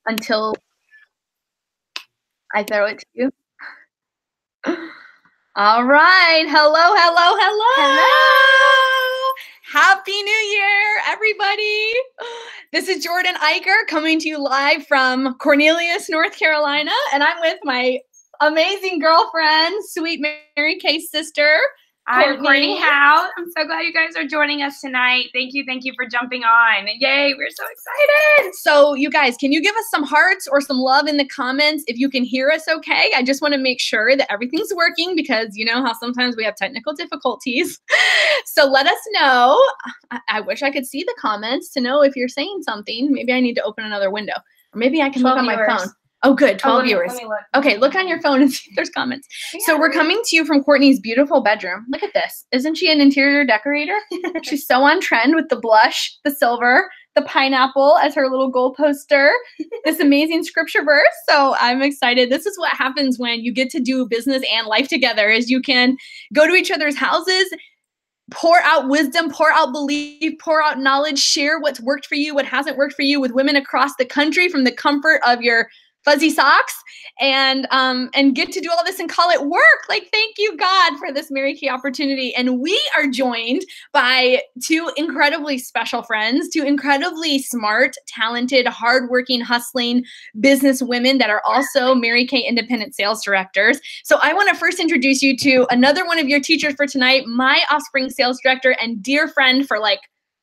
until I throw it to you. All right. Hello, hello, hello. Hello. Happy New Year, everybody. This is Jordan Eicher coming to you live from Cornelius, North Carolina, and I'm with my amazing girlfriend, sweet Mary Kay's sister, I'm Courtney Howe. I'm so glad you guys are joining us tonight. Thank you for jumping on. Yay, we're so excited. So you guys, can you give us some hearts or some love in the comments if you can hear us okay? I just want to make sure that everything's working because you know how sometimes we have technical difficulties. So let us know. I wish I could see the comments to know if you're saying something. Maybe I need to open another window. Or maybe I can look on my phone. Oh, good. 12 viewers. Let me look. Okay, look on your phone and see if there's comments. Yeah. So we're coming to you from Courtney's beautiful bedroom. Look at this. Isn't she an interior decorator? She's so on trend with the blush, the silver, the pineapple as her little goal poster, this amazing scripture verse. So I'm excited. This is what happens when you get to do business and life together is you can go to each other's houses, pour out wisdom, pour out belief, pour out knowledge, share what's worked for you, what hasn't worked for you with women across the country from the comfort of your fuzzy socks and get to do all this and call it work. Like, thank you, God, for this Mary Kay opportunity. And we are joined by two incredibly special friends, two incredibly smart, talented, hardworking, hustling business women that are also Mary Kay independent sales directors. So I want to first introduce you to another one of your teachers for tonight, my Offspring sales director and dear friend for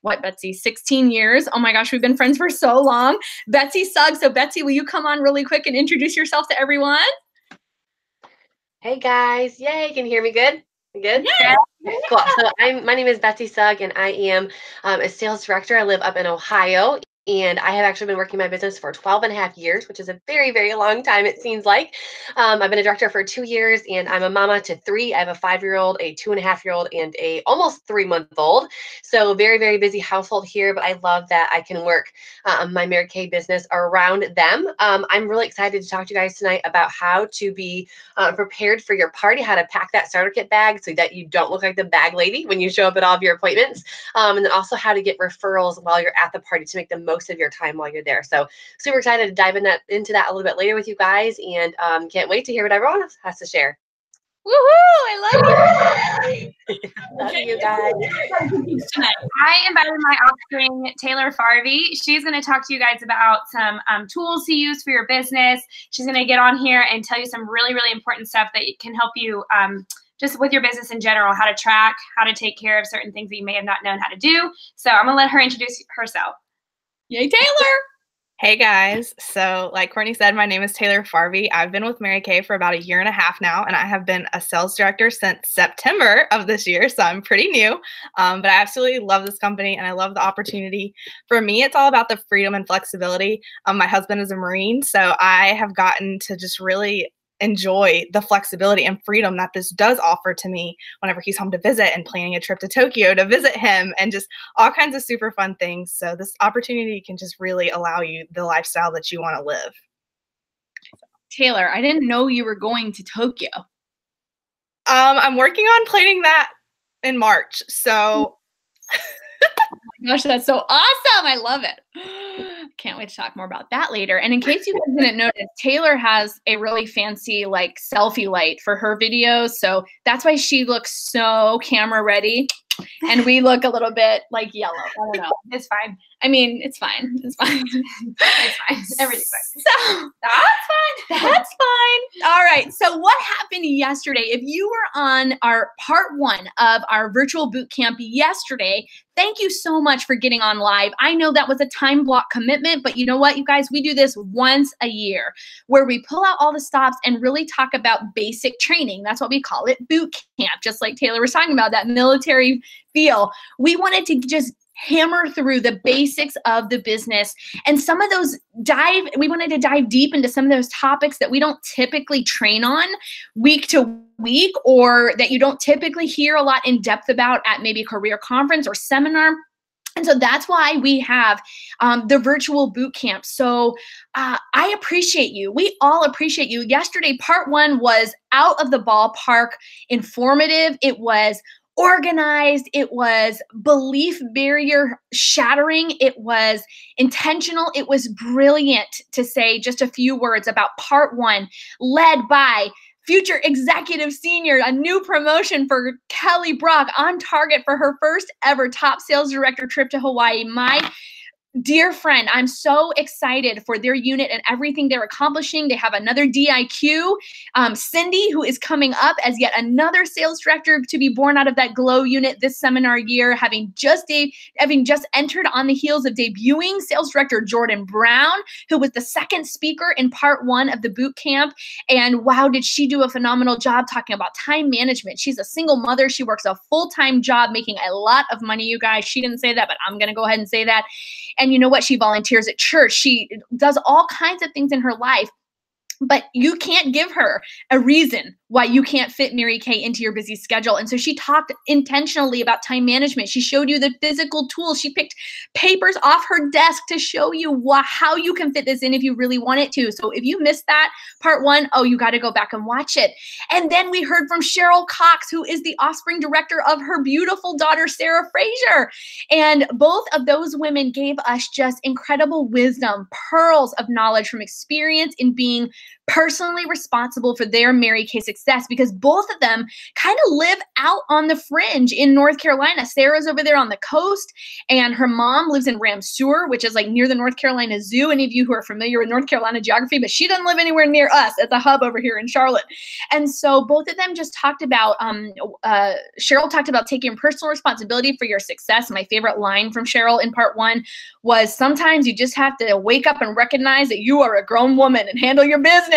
what, Betsy, 16 years. Oh my gosh, we've been friends for so long. Betsy Suggs. So Betsy, will you come on really quick and introduce yourself to everyone? Hey guys, yay, can you hear me good? Good? Yeah. Cool. So my name is Betsy Sugg and I am a sales director. I live up in Ohio. And I have actually been working my business for 12 and a half years, which is a very, very long time, it seems like. I've been a director for 2 years, and I'm a mama to 3. I have a 5-year-old, a 2.5-year-old, and a almost 3-month-old. So very, very busy household here, but I love that I can work my Mary Kay business around them. I'm really excited to talk to you guys tonight about how to be prepared for your party, how to pack that starter kit bag so that you don't look like the bag lady when you show up at all of your appointments, and then also how to get referrals while you're at the party to make the most of your time while you're there. So super excited to dive into that a little bit later with you guys, and can't wait to hear what everyone else has to share. Woohoo! I love you. Love you guys. I invited my offspring, Taylor Farvey. She's going to talk to you guys about some tools to use for your business. She's going to get on here and tell you some really, really important stuff that can help you just with your business in general, how to track, how to take care of certain things that you may have not known how to do. So I'm going to let her introduce herself. Yay, Taylor! Hey guys, so like Courtney said, my name is Taylor Farvey. I've been with Mary Kay for about 1.5 years now, and I have been a sales director since September of this year, so I'm pretty new, but I absolutely love this company, and I love the opportunity. For me, it's all about the freedom and flexibility. My husband is a Marine, so I have gotten to just really enjoy the flexibility and freedom that this does offer to me whenever he's home to visit and planning a trip to Tokyo to visit him and just all kinds of super fun things. So this opportunity can just really allow you the lifestyle that you want to live. Taylor, I didn't know you were going to Tokyo. I'm working on planning that in March. So oh my gosh, that's so awesome. I love it. Can't wait to talk more about that later. And in case you guys didn't notice, Taylor has a really fancy selfie light for her videos. So that's why she looks so camera ready. And we look a little bit like yellow. I don't know. It's fine. I mean, it's fine. It's fine. It's fine. Everything's fine. So that's fine. That's fine. All right. So what happened yesterday? If you were on our part 1 of our virtual boot camp yesterday, thank you so much for getting on live. I know that was a time block commitment, but you know what, you guys, we do this once a year where we pull out all the stops and really talk about basic training. That's what we call it, boot camp, just like Taylor was talking about, that military feel. We wanted to just hammer through the basics of the business and some of those we wanted to dive deep into some of those topics that we don't typically train on week to week, or that you don't typically hear a lot in depth about at maybe a career conference or seminar. And so that's why we have the virtual boot camp. So I appreciate you. We all appreciate you. Yesterday, part 1 was out of the ballpark informative. It was organized. It was belief barrier shattering. It was intentional. It was brilliant, to say just a few words about part one, led by future executive senior, a new promotion for Kelly Brock, on target for her first ever top sales director trip to Hawaii. My dear friend, I'm so excited for their unit and everything they're accomplishing. They have another DIQ, Cindy, who is coming up as yet another sales director to be born out of that GLOW unit this seminar year, having just entered on the heels of debuting sales director Jordan Brown, who was the second speaker in part one of the boot camp. And wow, did she do a phenomenal job talking about time management. She's a single mother. She works a full-time job, making a lot of money, you guys. She didn't say that, but I'm going to go ahead and say that. And you know what? She volunteers at church. She does all kinds of things in her life. But you can't give her a reason why you can't fit Mary Kay into your busy schedule. And so she talked intentionally about time management. She showed you the physical tools. She picked papers off her desk to show you how you can fit this in if you really want it to. So if you missed that part one, oh, you got to go back and watch it. And then we heard from Cheryl Cox, who is the offspring director of her beautiful daughter, Sarah Fraser. And both of those women gave us just incredible wisdom, pearls of knowledge from experience in being personally responsible for their Mary Kay success, because both of them kind of live out on the fringe in North Carolina. Sarah's over there on the coast, and her mom lives in Ramseur, which is like near the North Carolina Zoo. Any of you who are familiar with North Carolina geography, but she doesn't live anywhere near us at the hub over here in Charlotte. And so both of them just talked about, Cheryl talked about taking personal responsibility for your success. My favorite line from Cheryl in part one was, sometimes you just have to wake up and recognize that you are a grown woman and handle your business.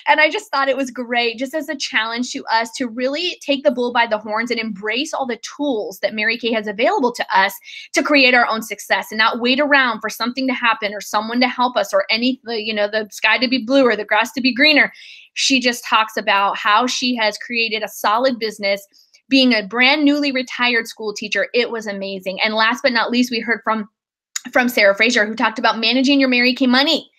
And I just thought it was great, just as a challenge to us to really take the bull by the horns and embrace all the tools that Mary Kay has available to us to create our own success, and not wait around for something to happen or someone to help us or the sky to be blue or the grass to be greener. She just talks about how she has created a solid business, being a brand newly retired school teacher. It was amazing. And last but not least, we heard from Sarah Fraser, who talked about managing your Mary Kay money.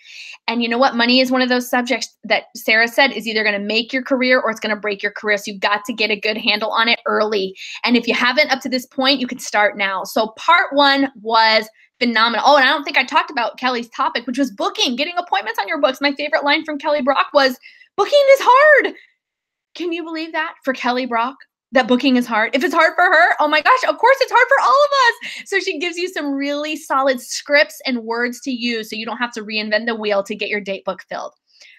And you know what? Money is one of those subjects that Sarah said is either going to make your career or it's going to break your career. So you've got to get a good handle on it early. And if you haven't up to this point, you can start now. So part one was phenomenal. Oh, and I don't think I talked about Kelly's topic, which was booking, getting appointments on your books. My favorite line from Kelly Brock was, booking is hard. Can you believe that for Kelly Brock? That booking is hard. If it's hard for her, oh my gosh, of course it's hard for all of us. So she gives you some really solid scripts and words to use so you don't have to reinvent the wheel to get your date book filled.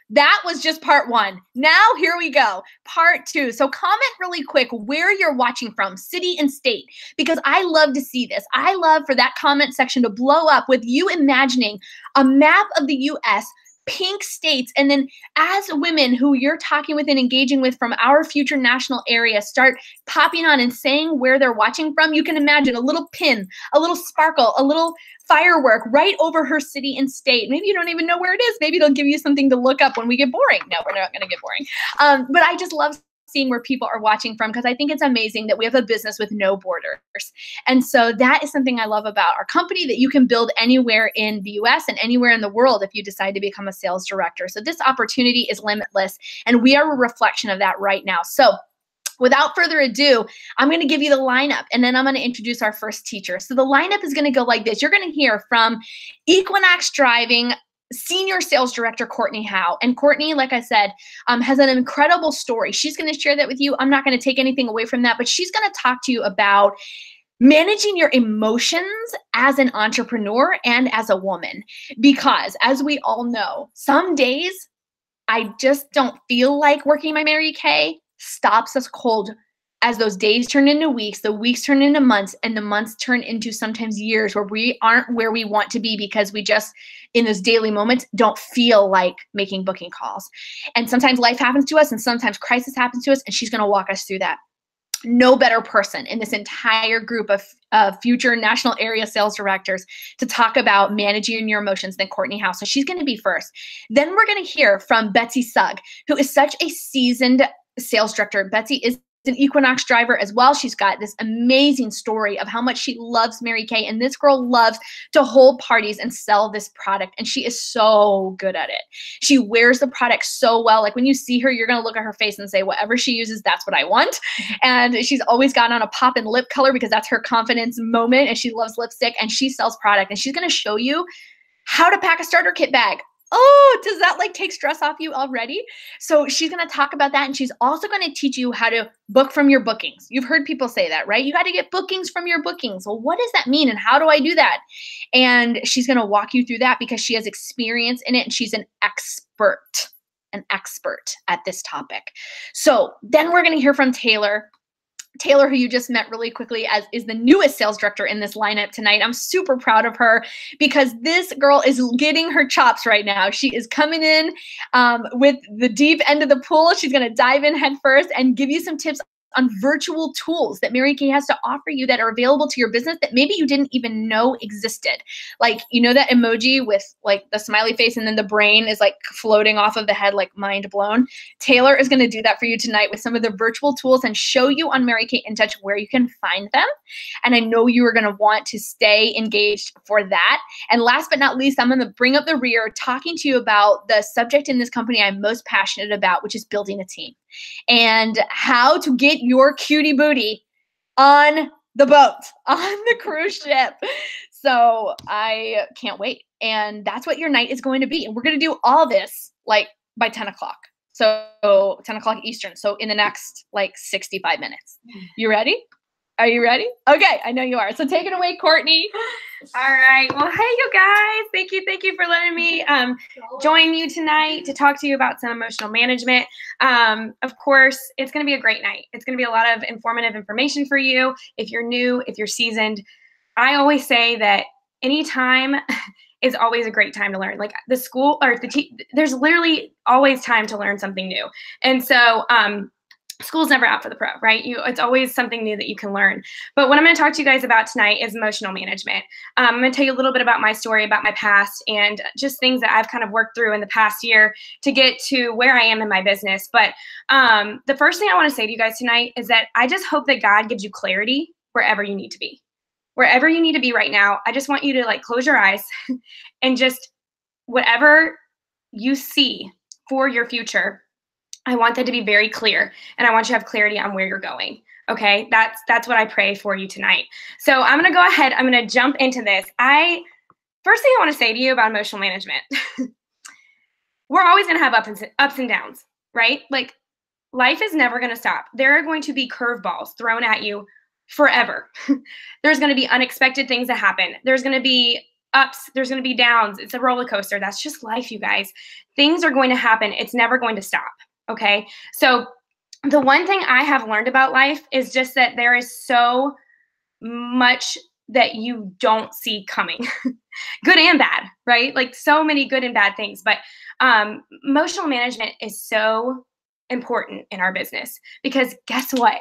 That was just part one. Now here we go, part two. So comment really quick where you're watching from, city and state, because I love to see this. I love for that comment section to blow up with you imagining a map of the U.S., pink states, and then as women who you're talking with and engaging with from our future national area start popping on and saying where they're watching from, you can imagine a little pin, a little sparkle, a little firework right over her city and state. Maybe you don't even know where it is. Maybe it'll give you something to look up when we get boring. No, we're not going to get boring. But I just love seeing where people are watching from, because I think it's amazing that we have a business with no borders. And so that is something I love about our company, that you can build anywhere in the US and anywhere in the world if you decide to become a sales director. So this opportunity is limitless, and we are a reflection of that right now. So without further ado, I'm going to give you the lineup, and then I'm going to introduce our first teacher. So the lineup is going to go like this. You're going to hear from Equinox Driving Senior Sales Director Courtney Howe. And Courtney, like I said, has an incredible story. She's going to share that with you. I'm not going to take anything away from that, but she's going to talk to you about managing your emotions as an entrepreneur and as a woman. Because as we all know, some days I just don't feel like working my Mary Kay stops us cold. As those days turn into weeks, the weeks turn into months, and the months turn into sometimes years where we aren't where we want to be because we just, in those daily moments, don't feel like making booking calls. And sometimes life happens to us, and sometimes crisis happens to us, and she's going to walk us through that. No better person in this entire group of future national area sales directors to talk about managing your emotions than Courtney Howe. So she's going to be first. Then we're going to hear from Betsy Sugg, who is such a seasoned sales director. Betsy is an Equinox driver as well. She's got this amazing story of how much she loves Mary Kay, and this girl loves to hold parties and sell this product, and she is so good at it. She wears the product so well. Like when you see her, you're going to look at her face and say, whatever she uses, that's what I want. And she's always got on a pop and lip color because that's her confidence moment, and she loves lipstick, and she sells product, and she's going to show you how to pack a starter kit bag. Oh, does that like take stress off you already? So she's going to talk about that. And she's also going to teach you how to book from your bookings. You've heard people say that, right? You got to get bookings from your bookings. Well, what does that mean? And how do I do that? And she's going to walk you through that because she has experience in it, and she's an expert at this topic. So then we're going to hear from Taylor. Taylor, who you just met really quickly, as is the newest sales director in this lineup tonight. I'm super proud of her because this girl is getting her chops right now. She is coming in with the deep end of the pool. She's going to dive in head first and give you some tips on virtual tools that Mary Kay has to offer you that are available to your business that maybe you didn't even know existed. Like, you know that emoji with like the smiley face and then the brain is like floating off of the head, like mind blown? Taylor is going to do that for you tonight with some of the virtual tools and show you on Mary Kay in Touch where you can find them. And I know you are going to want to stay engaged for that. And last but not least, I'm going to bring up the rear talking to you about the subject in this company I'm most passionate about, which is building a team and how to get your cutie booty on the boat, on the cruise ship. So I can't wait. And that's what your night is going to be. And we're going to do all this like by 10 o'clock. So 10 o'clock Eastern. So in the next like 65 minutes. You ready? Are you ready? Okay, I know you are. So take it away, Courtney. All right. Well, hey, you guys. Thank you for letting me join you tonight to talk to you about some emotional management. Of course, it's going to be a great night. It's going to be a lot of informative information for you. If you're new, if you're seasoned, I always say that anytime is always a great time to learn. Like the school or there's literally always time to learn something new. And so, school's never out for the pro, right? It's always something new that you can learn. But what I'm going to talk to you guys about tonight is emotional management. I'm going to tell you a little bit about my story, about my past, and just things that I've kind of worked through in the past year to get to where I am in my business. But the first thing I want to say to you guys tonight is that I just hope that God gives you clarity wherever you need to be. Wherever you need to be right now, I just want you to like close your eyes and just whatever you see for your future, I want that to be very clear, and I want you to have clarity on where you're going. Okay, that's what I pray for you tonight. So I'm gonna go ahead. I'm gonna jump into this. First thing I want to say to you about emotional management, we're always gonna have ups and downs, right? Like life is never gonna stop. There are going to be curveballs thrown at you forever. There's gonna be unexpected things that happen. There's gonna be ups. There's gonna be downs. It's a roller coaster. That's just life, you guys. Things are going to happen. It's never going to stop. Okay, so the one thing I have learned about life is just that there is so much that you don't see coming, good and bad, right? Like so many good and bad things. But emotional management is so important in our business because guess what?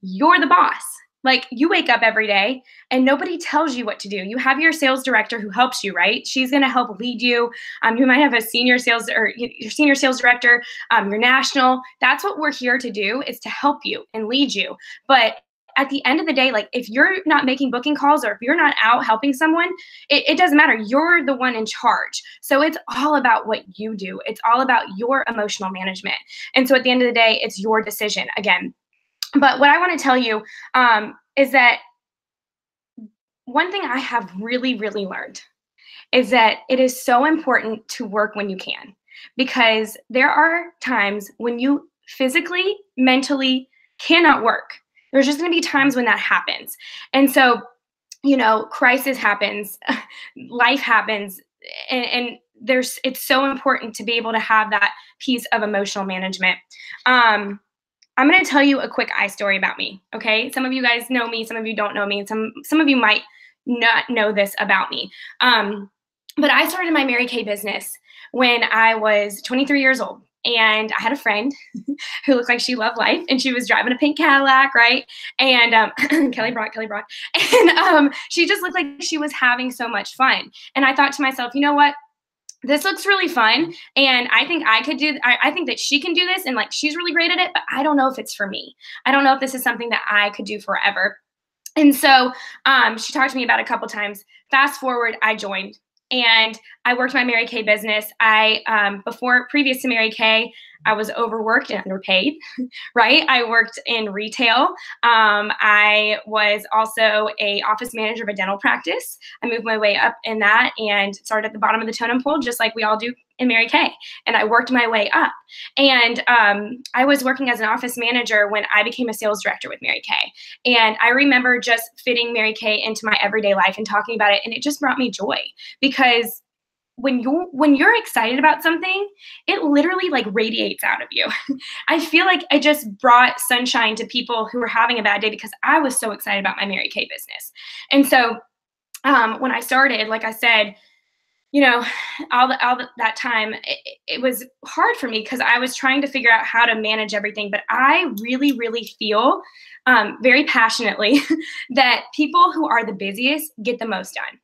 You're the boss. Like you wake up every day and nobody tells you what to do. You have your sales director who helps you, right? She's going to help lead you. You might have a senior sales or your senior sales director, your national. That's what we're here to do, is to help you and lead you. But at the end of the day, like if you're not making booking calls or if you're not out helping someone, it doesn't matter. You're the one in charge. So it's all about what you do. It's all about your emotional management. And so at the end of the day, it's your decision again. But what I want to tell you is that one thing I have really, really learned is that it is so important to work when you can, because there are times when you physically, mentally cannot work. There's just going to be times when that happens. And so, you know, crisis happens, life happens, and it's so important to be able to have that piece of emotional management. I'm going to tell you a quick story about me, okay? Some of you guys know me, some of you don't know me, and some of you might not know this about me. But I started my Mary Kay business when I was 23 years old, and I had a friend who looked like she loved life, and she was driving a pink Cadillac, right? And Kelly Brock, and she just looked like she was having so much fun. And I thought to myself, you know what? this looks really fun, and I think I could do, I think that she can do this, and like she's really great at it, but I don't know if it's for me. I don't know if this is something that I could do forever. And so she talked to me about it a couple times. Fast forward, I joined, and I worked my Mary Kay business. Previous to Mary Kay, I was overworked and underpaid, right? I worked in retail. I was also a office manager of a dental practice. I moved my way up in that and started at the bottom of the totem pole, just like we all do in Mary Kay. And I worked my way up. And I was working as an office manager when I became a sales director with Mary Kay. And I remember just fitting Mary Kay into my everyday life and talking about it. And it just brought me joy, because when you're excited about something, it literally like radiates out of you. I feel like I just brought sunshine to people who were having a bad day because I was so excited about my Mary Kay business. And so when I started, like I said, you know, all that time, it was hard for me because I was trying to figure out how to manage everything. But I really, really feel very passionately that people who are the busiest get the most done.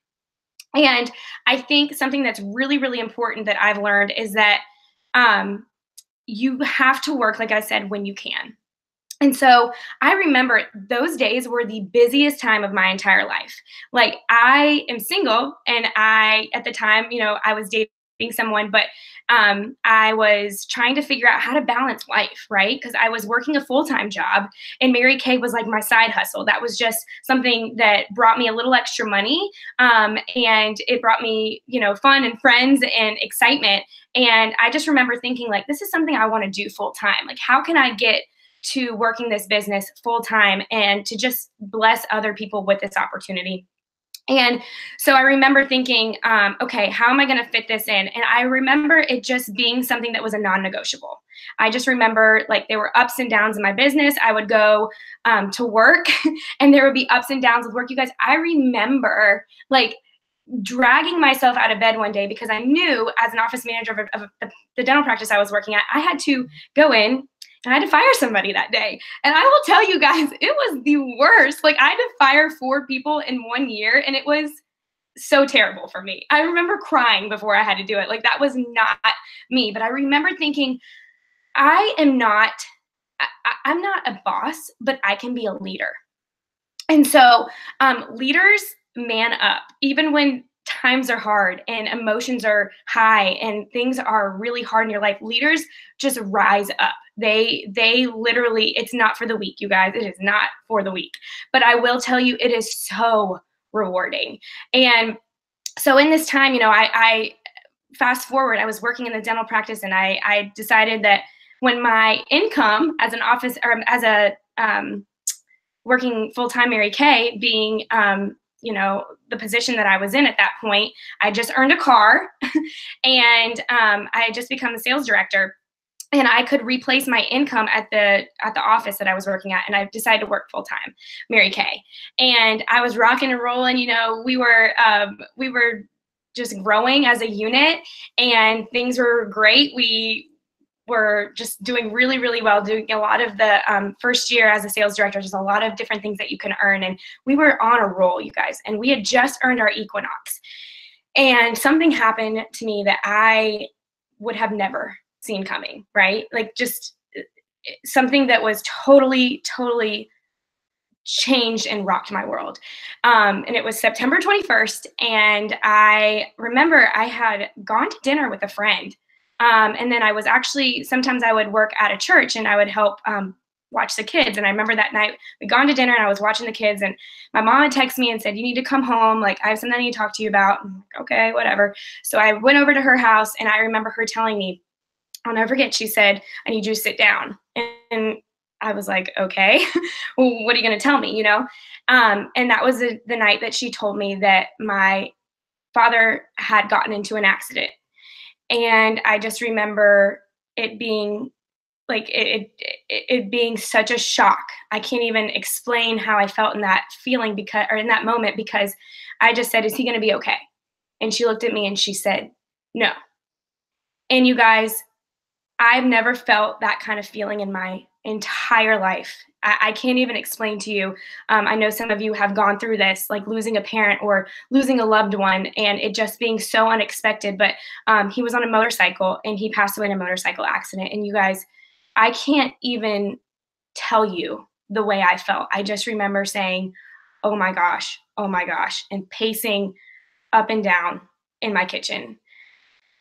And I think something that's really, really important that I've learned is that you have to work, like I said, when you can. And so I remember those days were the busiest time of my entire life. Like, I am single, and at the time, you know, I was dating someone, but I was trying to figure out how to balance life, right? Because I was working a full-time job, and Mary Kay was like my side hustle. That was just something that brought me a little extra money, and it brought me, you know, fun and friends and excitement. And I just remember thinking, like, this is something I want to do full-time. Like, how can I get to working this business full-time and to just bless other people with this opportunity? And so I remember thinking, okay, how am I going to fit this in? And I remember it just being something that was a non-negotiable. I just remember, like, there were ups and downs in my business. I would go to work and there would be ups and downs with work. You guys, I remember like dragging myself out of bed one day because I knew, as an office manager of the dental practice I was working at, I had to go in and I had to fire somebody that day. And I will tell you guys, it was the worst. Like, I had to fire 4 people in 1 year, and it was so terrible for me. I remember crying before I had to do it. Like, that was not me. But I remember thinking, I'm not a boss, but I can be a leader. And so leaders man up, even when times are hard and emotions are high and things are really hard in your life. Leaders just rise up. They literally, it's not for the weak, you guys. It is not for the weak. But I will tell you, it is so rewarding. And so in this time, you know, I fast forward, I was working in the dental practice, and I decided that when my income as an office, or as a working full-time Mary Kay, being you know, the position that I was in at that point, I just earned a car and I had just become the sales director, and I could replace my income at the office that I was working at. And I decided to work full-time Mary Kay, and I was rocking and rolling. You know, we were just growing as a unit, and things were great. We were just doing really, really well, doing a lot of the first year as a sales director, just a lot of different things that you can earn. And we were on a roll, you guys, and we had just earned our Equinox. And something happened to me that I would have never seen coming, right? Like, just something that was totally, totally changed and rocked my world. And it was September 21st. And I remember I had gone to dinner with a friend. And then I was actually, sometimes I would work at a church and I would help watch the kids. And I remember that night we'd gone to dinner and I was watching the kids, and my mom had texted me and said, you need to come home. Like, I have something I need to talk to you about. I'm like, okay, whatever. So I went over to her house, and I remember her telling me, I'll never forget, she said, I need you to sit down. And I was like, okay, well, what are you going to tell me, you know? And that was the night that she told me that my father had gotten into an accident. And I just remember it being like, it being such a shock. I can't even explain how I felt in that feeling, because, or in that moment, because I just said, is he going to be okay? And she looked at me and she said, no. And you guys, I've never felt that kind of feeling in my entire life. I can't even explain to you. I know some of you have gone through this, like losing a parent or losing a loved one, and it just being so unexpected. But he was on a motorcycle and he passed away in a motorcycle accident. And you guys, I can't even tell you the way I felt. I just remember saying, oh my gosh, and pacing up and down in my kitchen.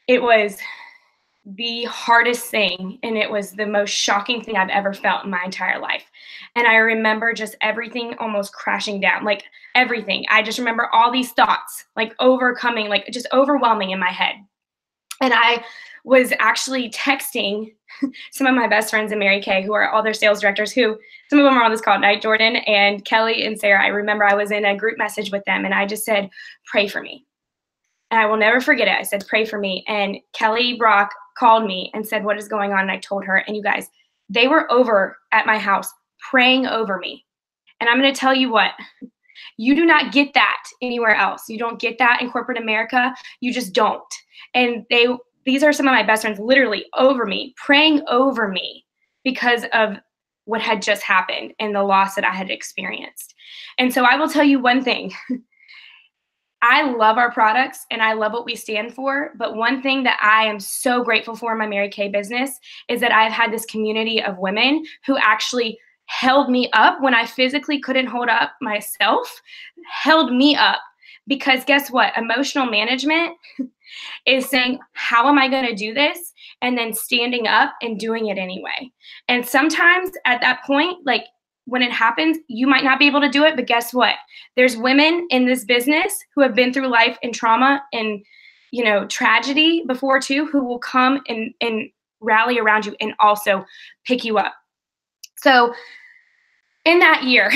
It was the hardest thing, and it was the most shocking thing I've ever felt in my entire life. And I remember just everything almost crashing down, like everything. I just remember all these thoughts, like overcoming, like just overwhelming in my head. And I was actually texting some of my best friends in Mary Kay, who are all their sales directors, who some of them are on this call tonight, Jordan and Kelly and Sarah. I remember I was in a group message with them, and I just said, pray for me. And I will never forget it. I said, pray for me. And Kelly Brock called me and said, what is going on? And I told her, and you guys, they were over at my house praying over me. And I'm going to tell you what, you do not get that anywhere else. You don't get that in corporate America. You just don't. And these are some of my best friends literally over me, praying over me because of what had just happened and the loss that I had experienced. And so I will tell you one thing. I love our products and I love what we stand for. But one thing that I am so grateful for in my Mary Kay business is that I've had this community of women who actually held me up when I physically couldn't hold up myself, held me up. Because guess what? Emotional management is saying, how am I going to do this? And then standing up and doing it anyway. And sometimes at that point, like when it happens, you might not be able to do it, but guess what? There's women in this business who have been through life and trauma and, you know, tragedy before too, who will come and rally around you and also pick you up. So in that year,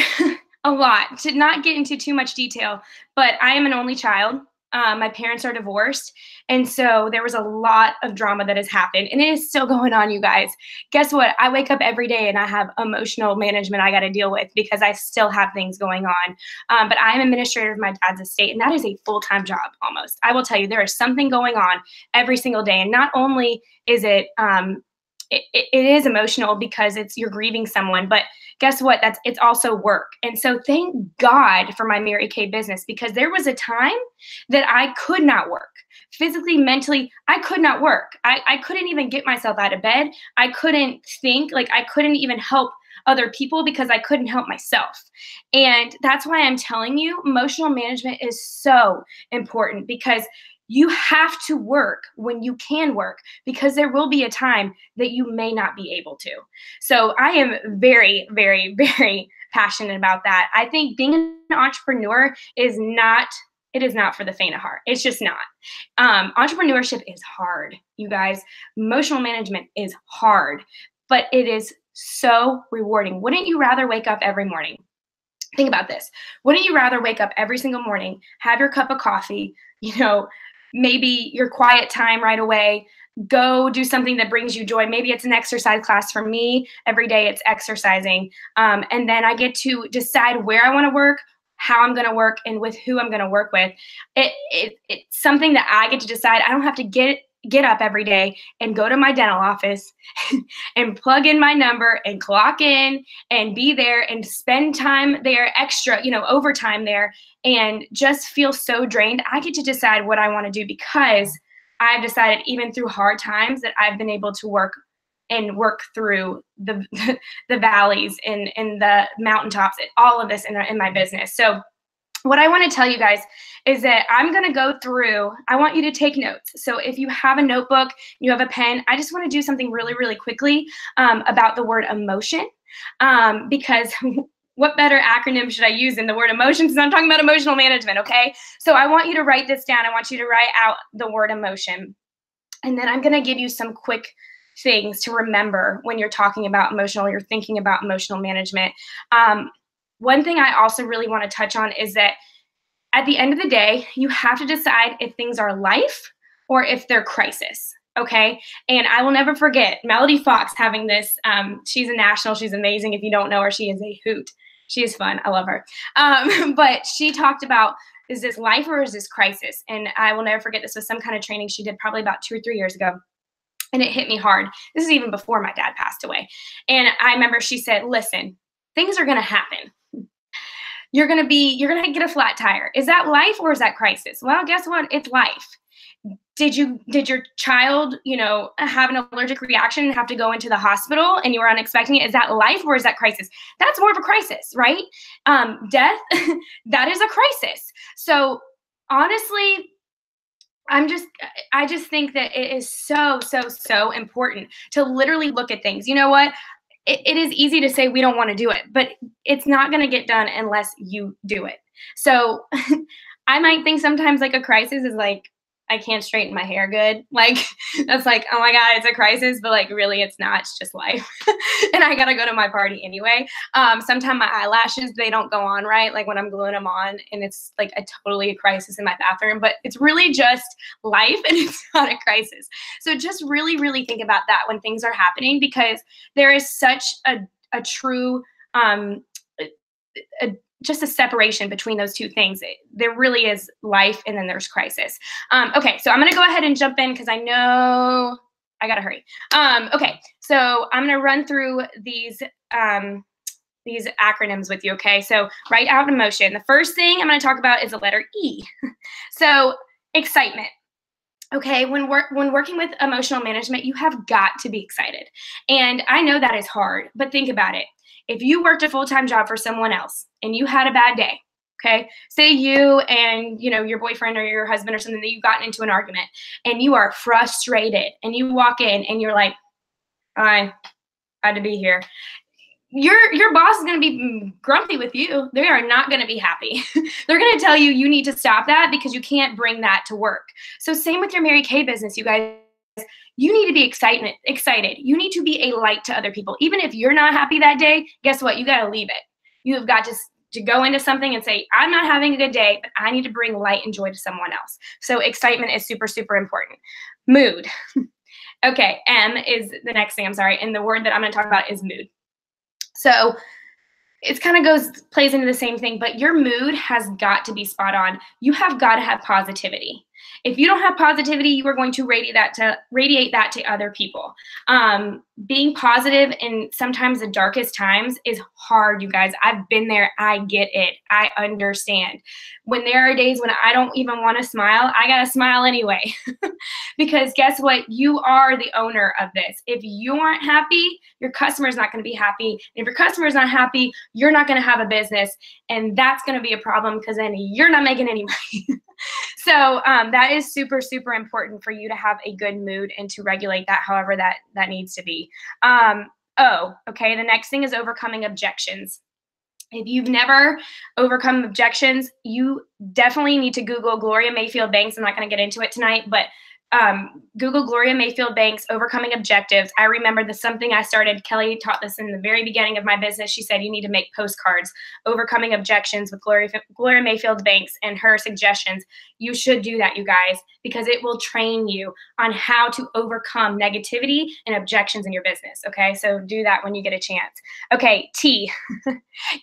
a lot, to not get into too much detail, but I am an only child. My parents are divorced. And so there was a lot of drama that has happened, and it is still going on, you guys. Guess what? I wake up every day and I have emotional management I got to deal with because I still have things going on. But I'm administrator of my dad's estate, and that is a full-time job almost. I will tell you, there is something going on every single day. And not only is it is emotional because you're grieving someone, but guess what? It's also work. And so thank God for my Mary Kay business, because there was a time that I could not work. Physically, mentally, I could not work. I couldn't even get myself out of bed. I couldn't think, like I couldn't even help other people because I couldn't help myself. And that's why I'm telling you, emotional management is so important, because you have to work when you can work, because there will be a time that you may not be able to. So I am very, very, very passionate about that. I think being an entrepreneur is not for the faint of heart. It's just not. Entrepreneurship is hard, you guys. Emotional management is hard, but it is so rewarding. Wouldn't you rather wake up every morning? Think about this. Wouldn't you rather wake up every single morning, have your cup of coffee, you know, maybe your quiet time right away, go do something that brings you joy. Maybe it's an exercise class. For me, every day it's exercising. And then I get to decide where I want to work, how I'm going to work, and with who I'm going to work with. It's something that I get to decide. I don't have to get up every day and go to my dental office and plug in my number and clock in and be there and spend time there extra, you know, overtime there, and just feel so drained. I get to decide what I want to do, because I've decided, even through hard times, that I've been able to work through the valleys and the mountaintops, all of this in my business. So what I want to tell you guys is that I'm going to go through, I want you to take notes. So if you have a notebook, you have a pen, I just want to do something really, really quickly about the word emotion, because what better acronym should I use than the word emotion, since I'm talking about emotional management, okay? So I want you to write this down. I want you to write out the word emotion. And then I'm going to give you some quick things to remember when you're talking about emotional, you're thinking about emotional management. One thing I also really want to touch on is that at the end of the day, you have to decide if things are life or if they're crisis, okay? And I will never forget Melody Fox having this, she's a national, she's amazing. If you don't know her, she is a hoot. She is fun, I love her. But she talked about, is this life or is this crisis? And I will never forget, this was some kind of training she did probably about 2 or 3 years ago. And it hit me hard. This is even before my dad passed away. And I remember she said, listen, things are going to happen. You're going to get a flat tire. Is that life or is that crisis? Well, guess what? It's life. Did your child, have an allergic reaction and have to go into the hospital and you were unexpecting it? Is that life or is that crisis? That's more of a crisis, right? Death, that is a crisis. So honestly, I just think that it is so, so, so important to literally look at things. You know what? It is easy to say we don't want to do it, but it's not going to get done unless you do it. So I might think sometimes like a crisis is like, I can't straighten my hair good. Like, that's like, oh my God, it's a crisis. But like, really, it's not. It's just life. And I got to go to my party anyway. Sometimes my eyelashes, they don't go on right. Like when I'm gluing them on and it's like totally a crisis in my bathroom, but it's really just life and it's not a crisis. So just really, really think about that when things are happening, because there is such a true, just a separation between those two things. There really is life and then there's crisis. Okay, so I'm gonna go ahead and jump in because I know I gotta hurry. Okay, so I'm gonna run through these acronyms with you, okay? So write out emotion. The first thing I'm gonna talk about is the letter E. So excitement. Okay, when working with emotional management, you have got to be excited. And I know that is hard, but think about it. If you worked a full-time job for someone else and you had a bad day, okay, say you and your boyfriend or your husband or something, that you've gotten into an argument and you are frustrated and you walk in and you're like, I had to be here. Your boss is going to be grumpy with you. They are not going to be happy. They're going to tell you you need to stop that because you can't bring that to work. So same with your Mary Kay business, you guys. You need to be excited. You need to be a light to other people. Even if you're not happy that day, guess what? You got to leave it. You have got to go into something and say, I'm not having a good day, but I need to bring light and joy to someone else. So excitement is super, super important. Mood. Okay, M is the next thing, I'm sorry. And the word that I'm going to talk about is mood. So it kind of plays into the same thing, but your mood has got to be spot on. You have got to have positivity. If you don't have positivity, you are going to radiate that to other people. Being positive in sometimes the darkest times is hard, you guys. I've been there. I get it. I understand. When there are days when I don't even want to smile, I got to smile anyway. Because guess what? You are the owner of this. If you aren't happy, your customer's not going to be happy. And if your customer's not happy, you're not going to have a business. And that's going to be a problem because then you're not making any money. So that is super, super important for you to have a good mood and to regulate that however that needs to be. Okay, the next thing is overcoming objections. If you've never overcome objections, you definitely need to Google Gloria Mayfield Banks. I'm not going to get into it tonight, but Google Gloria Mayfield Banks, Overcoming Objectives. I remember something I started, Kelly taught this in the very beginning of my business. She said, you need to make postcards, Overcoming Objections with Gloria Mayfield Banks and her suggestions. You should do that, you guys, because it will train you on how to overcome negativity and objections in your business. Okay, so do that when you get a chance. Okay, T.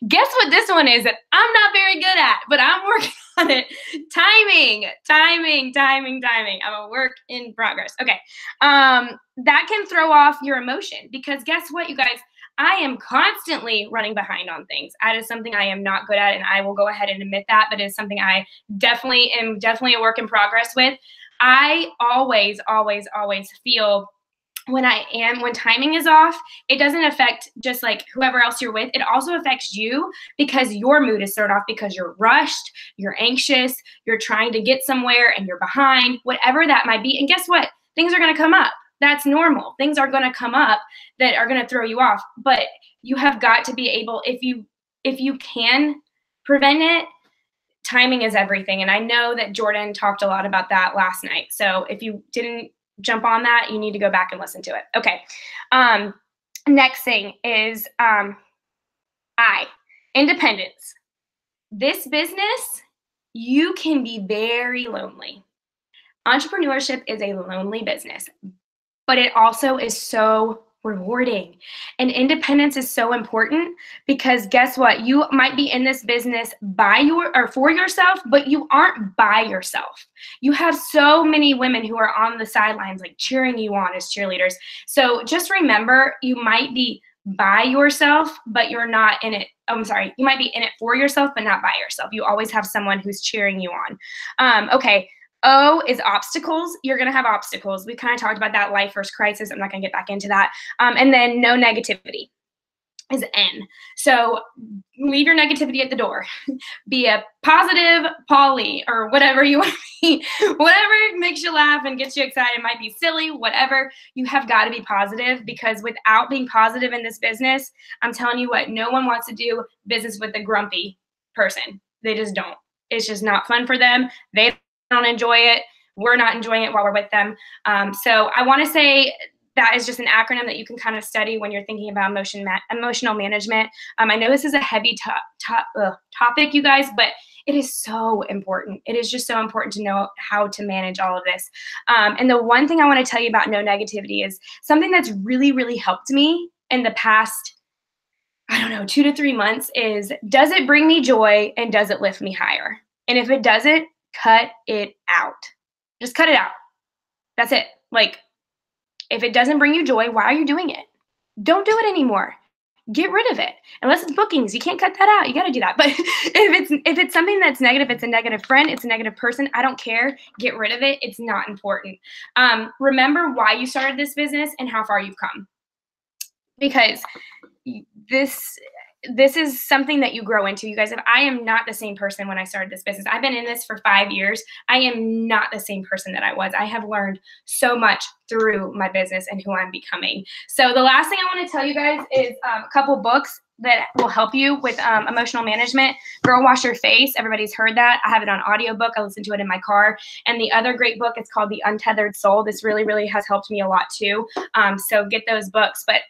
Guess what this one is that I'm not very good at, but I'm working on it. Timing. I'm a work in progress. Okay. That can throw off your emotion because guess what, you guys? I am constantly running behind on things. That is something I am not good at, and I will go ahead and admit that, but it is something I definitely am a work in progress with. I always feel when timing is off, it doesn't affect just like whoever else you're with. It also affects you because your mood is thrown off because you're rushed, you're anxious, you're trying to get somewhere and you're behind, whatever that might be. And guess what? Things are going to come up. That's normal. Things are going to come up that are going to throw you off. But you have got to be able, if you can prevent it, timing is everything. And I know that Jordan talked a lot about that last night. So if you didn't jump on that, you need to go back and listen to it. Okay. Next thing is independence. This business, you can be very lonely. Entrepreneurship is a lonely business, but it also is so rewarding. And independence is so important because guess what? You might be in this business for yourself, but you aren't by yourself. You have so many women who are on the sidelines, like cheering you on as cheerleaders. So just remember, you might be by yourself, but you're not in it. Oh, I'm sorry. You might be in it for yourself, but not by yourself. You always have someone who's cheering you on. Okay. O is obstacles. You're going to have obstacles. We kind of talked about that life versus crisis. I'm not going to get back into that. And then no negativity is N. So leave your negativity at the door. Be a positive Polly or whatever you want to be. Whatever makes you laugh and gets you excited. Might be silly, whatever. You have got to be positive, because without being positive in this business, I'm telling you what, no one wants to do business with a grumpy person. They just don't. It's just not fun for them. They don't enjoy it. We're not enjoying it while we're with them. So I want to say that is just an acronym that you can kind of study when you're thinking about emotional management. I know this is a heavy topic, you guys, but it is so important. It is just so important to know how to manage all of this. And the one thing I want to tell you about no negativity is something that's really, really helped me in the past, 2 to 3 months is, does it bring me joy and does it lift me higher? And if it doesn't, cut it out. Just cut it out. That's it. Like, if it doesn't bring you joy, why are you doing it? Don't do it anymore. Get rid of it. Unless it's bookings, you can't cut that out. You got to do that. But if it's something that's negative, it's a negative friend, it's a negative person, I don't care. Get rid of it. It's not important. Remember why you started this business and how far you've come. Because this is something that you grow into. You guys, if I am not the same person when I started this business. I've been in this for 5 years. I am not the same person that I was. I have learned so much through my business and who I'm becoming. So the last thing I want to tell you guys is a couple books that will help you with emotional management. Girl Wash Your Face. Everybody's heard that. I have it on audiobook. I listen to it in my car. And the other great book, it's called The Untethered Soul. This really, really has helped me a lot too. So get those books. But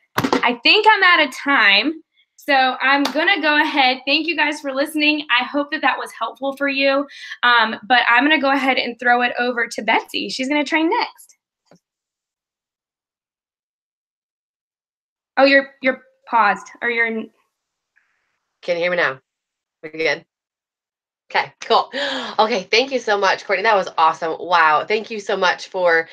I think I'm out of time. So I'm going to go ahead. Thank you guys for listening. I hope that was helpful for you. But I'm going to go ahead and throw it over to Betsy. She's going to train next. Oh, you're paused, or you're. Can you hear me now? We're good. Okay, cool. Okay, thank you so much, Courtney. That was awesome. Wow. Thank you so much for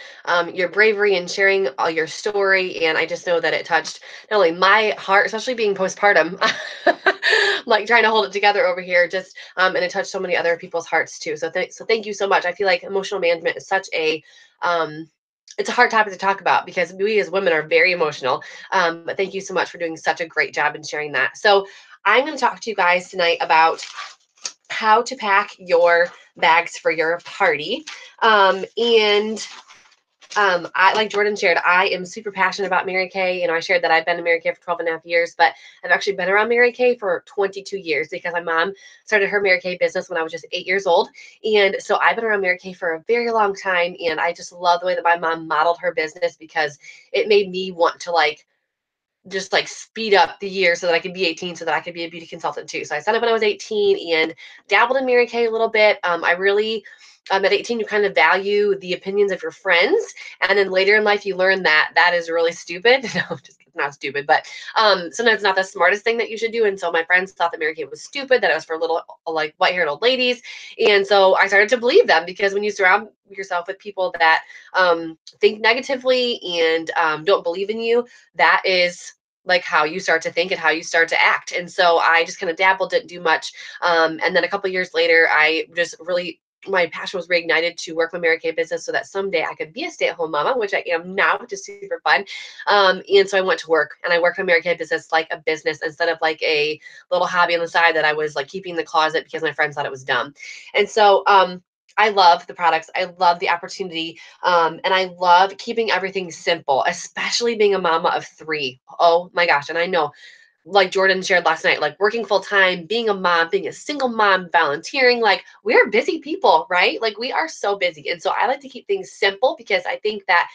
your bravery and sharing all your story. And I just know that it touched not only my heart, especially being postpartum, like trying to hold it together over here, just and it touched so many other people's hearts too. So thank you so much. I feel like emotional management is such a it's a hard topic to talk about because we as women are very emotional. But thank you so much for doing such a great job in sharing that. So I'm going to talk to you guys tonight about how to pack your bags for your party. I, like Jordan shared, I am super passionate about Mary Kay. I shared that I've been to Mary Kay for 12 and a half years, but I've actually been around Mary Kay for 22 years because my mom started her Mary Kay business when I was just 8 years old. And so I've been around Mary Kay for a very long time. And I just love the way that my mom modeled her business because it made me want to just speed up the year so that I could be 18 so that I could be a beauty consultant too. So I signed up when I was 18 and dabbled in Mary Kay a little bit. I really, at 18, you kind of value the opinions of your friends. And then later in life, you learn that that is really stupid. No, just not stupid, but sometimes it's not the smartest thing that you should do. And so my friends thought that Mary Kay was stupid, that it was for little white-haired old ladies. And so I started to believe them because when you surround yourself with people that think negatively and don't believe in you, that is how you start to think and how you start to act. And so I just kind of dabbled, didn't do much. And then a couple of years later, I just really, my passion was reignited to work my Mary Kay business so that someday I could be a stay-at-home mama, which I am now, which is super fun. And so I went to work and I worked my Mary Kay business like a business instead of like a little hobby on the side that I was keeping in the closet because my friends thought it was dumb. And so, I love the products. I love the opportunity. And I love keeping everything simple, especially being a mama of 3. Oh my gosh. And I know, like Jordan shared last night, working full time, being a mom, being a single mom, volunteering, we're busy people, right? We are so busy. And so I like to keep things simple because I think that,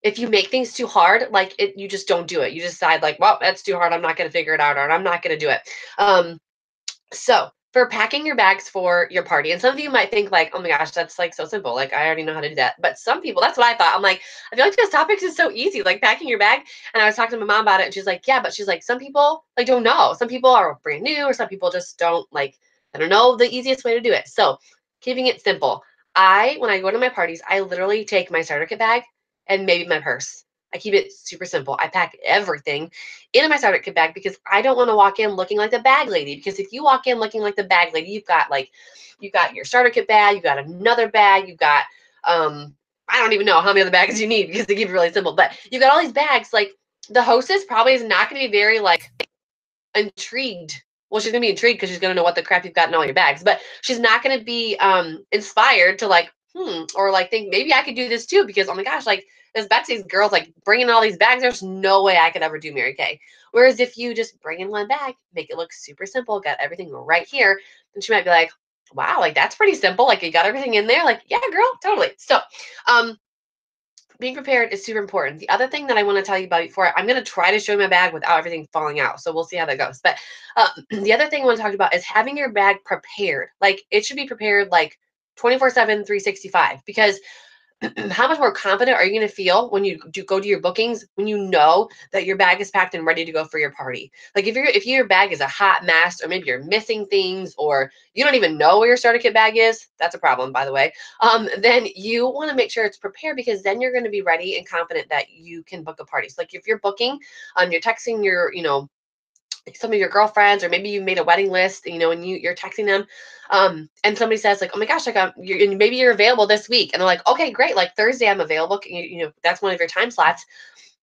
if you make things too hard, you just don't do it. You decide well, that's too hard. I'm not going to figure it out, or I'm not going to do it. So for packing your bags for your party, and some of you might think oh my gosh, that's so simple. I already know how to do that. But some people, that's what I thought. I'm I feel like this topic is so easy, packing your bag. And I was talking to my mom about it and she's yeah, but she's some people don't know. Some people are brand new, or some people just don't I don't know the easiest way to do it. So keeping it simple. When I go to my parties, I literally take my starter kit bag and maybe my purse. I keep it super simple. I pack everything in my starter kit bag because I don't want to walk in looking like the bag lady. Because if you walk in looking like the bag lady, you've got your starter kit bag, you've got another bag, you've got I don't even know how many other bags you need because they keep it really simple. But you've got all these bags. Like the hostess probably is not going to be very like intrigued. Well, she's gonna be intrigued because she's gonna know what the crap you've got in all your bags, but she's not gonna be inspired to like, or like think maybe I could do this too because oh my gosh, like this Betsy's girl's like bringing all these bags. There's no way I could ever do Mary Kay. Whereas if you just bring in one bag, make it look super simple, got everything right here, then she might be like, wow, like that's pretty simple. Like you got everything in there. Like yeah, girl, totally. So, being prepared is super important. The other thing that I want to tell you about before, I'm going to try to show you my bag without everything falling out. So we'll see how that goes. But the other thing I want to talk about is having your bag prepared. Like it should be prepared like 24/7, 365, because how much more confident are you going to feel when you go to your bookings when you know that your bag is packed and ready to go for your party? Like if your bag is a hot mess, or maybe you're missing things, or you don't even know where your starter kit bag is, that's a problem, by the way. Then you want to make sure it's prepared because then you're going to be ready and confident that you can book a party. So like if you're booking, you're texting your, some of your girlfriends, or maybe you made a wedding list, and you're texting them, and somebody says like, oh my gosh, like maybe you're available this week, and they're like, okay, great, like Thursday I'm available. That's one of your time slots.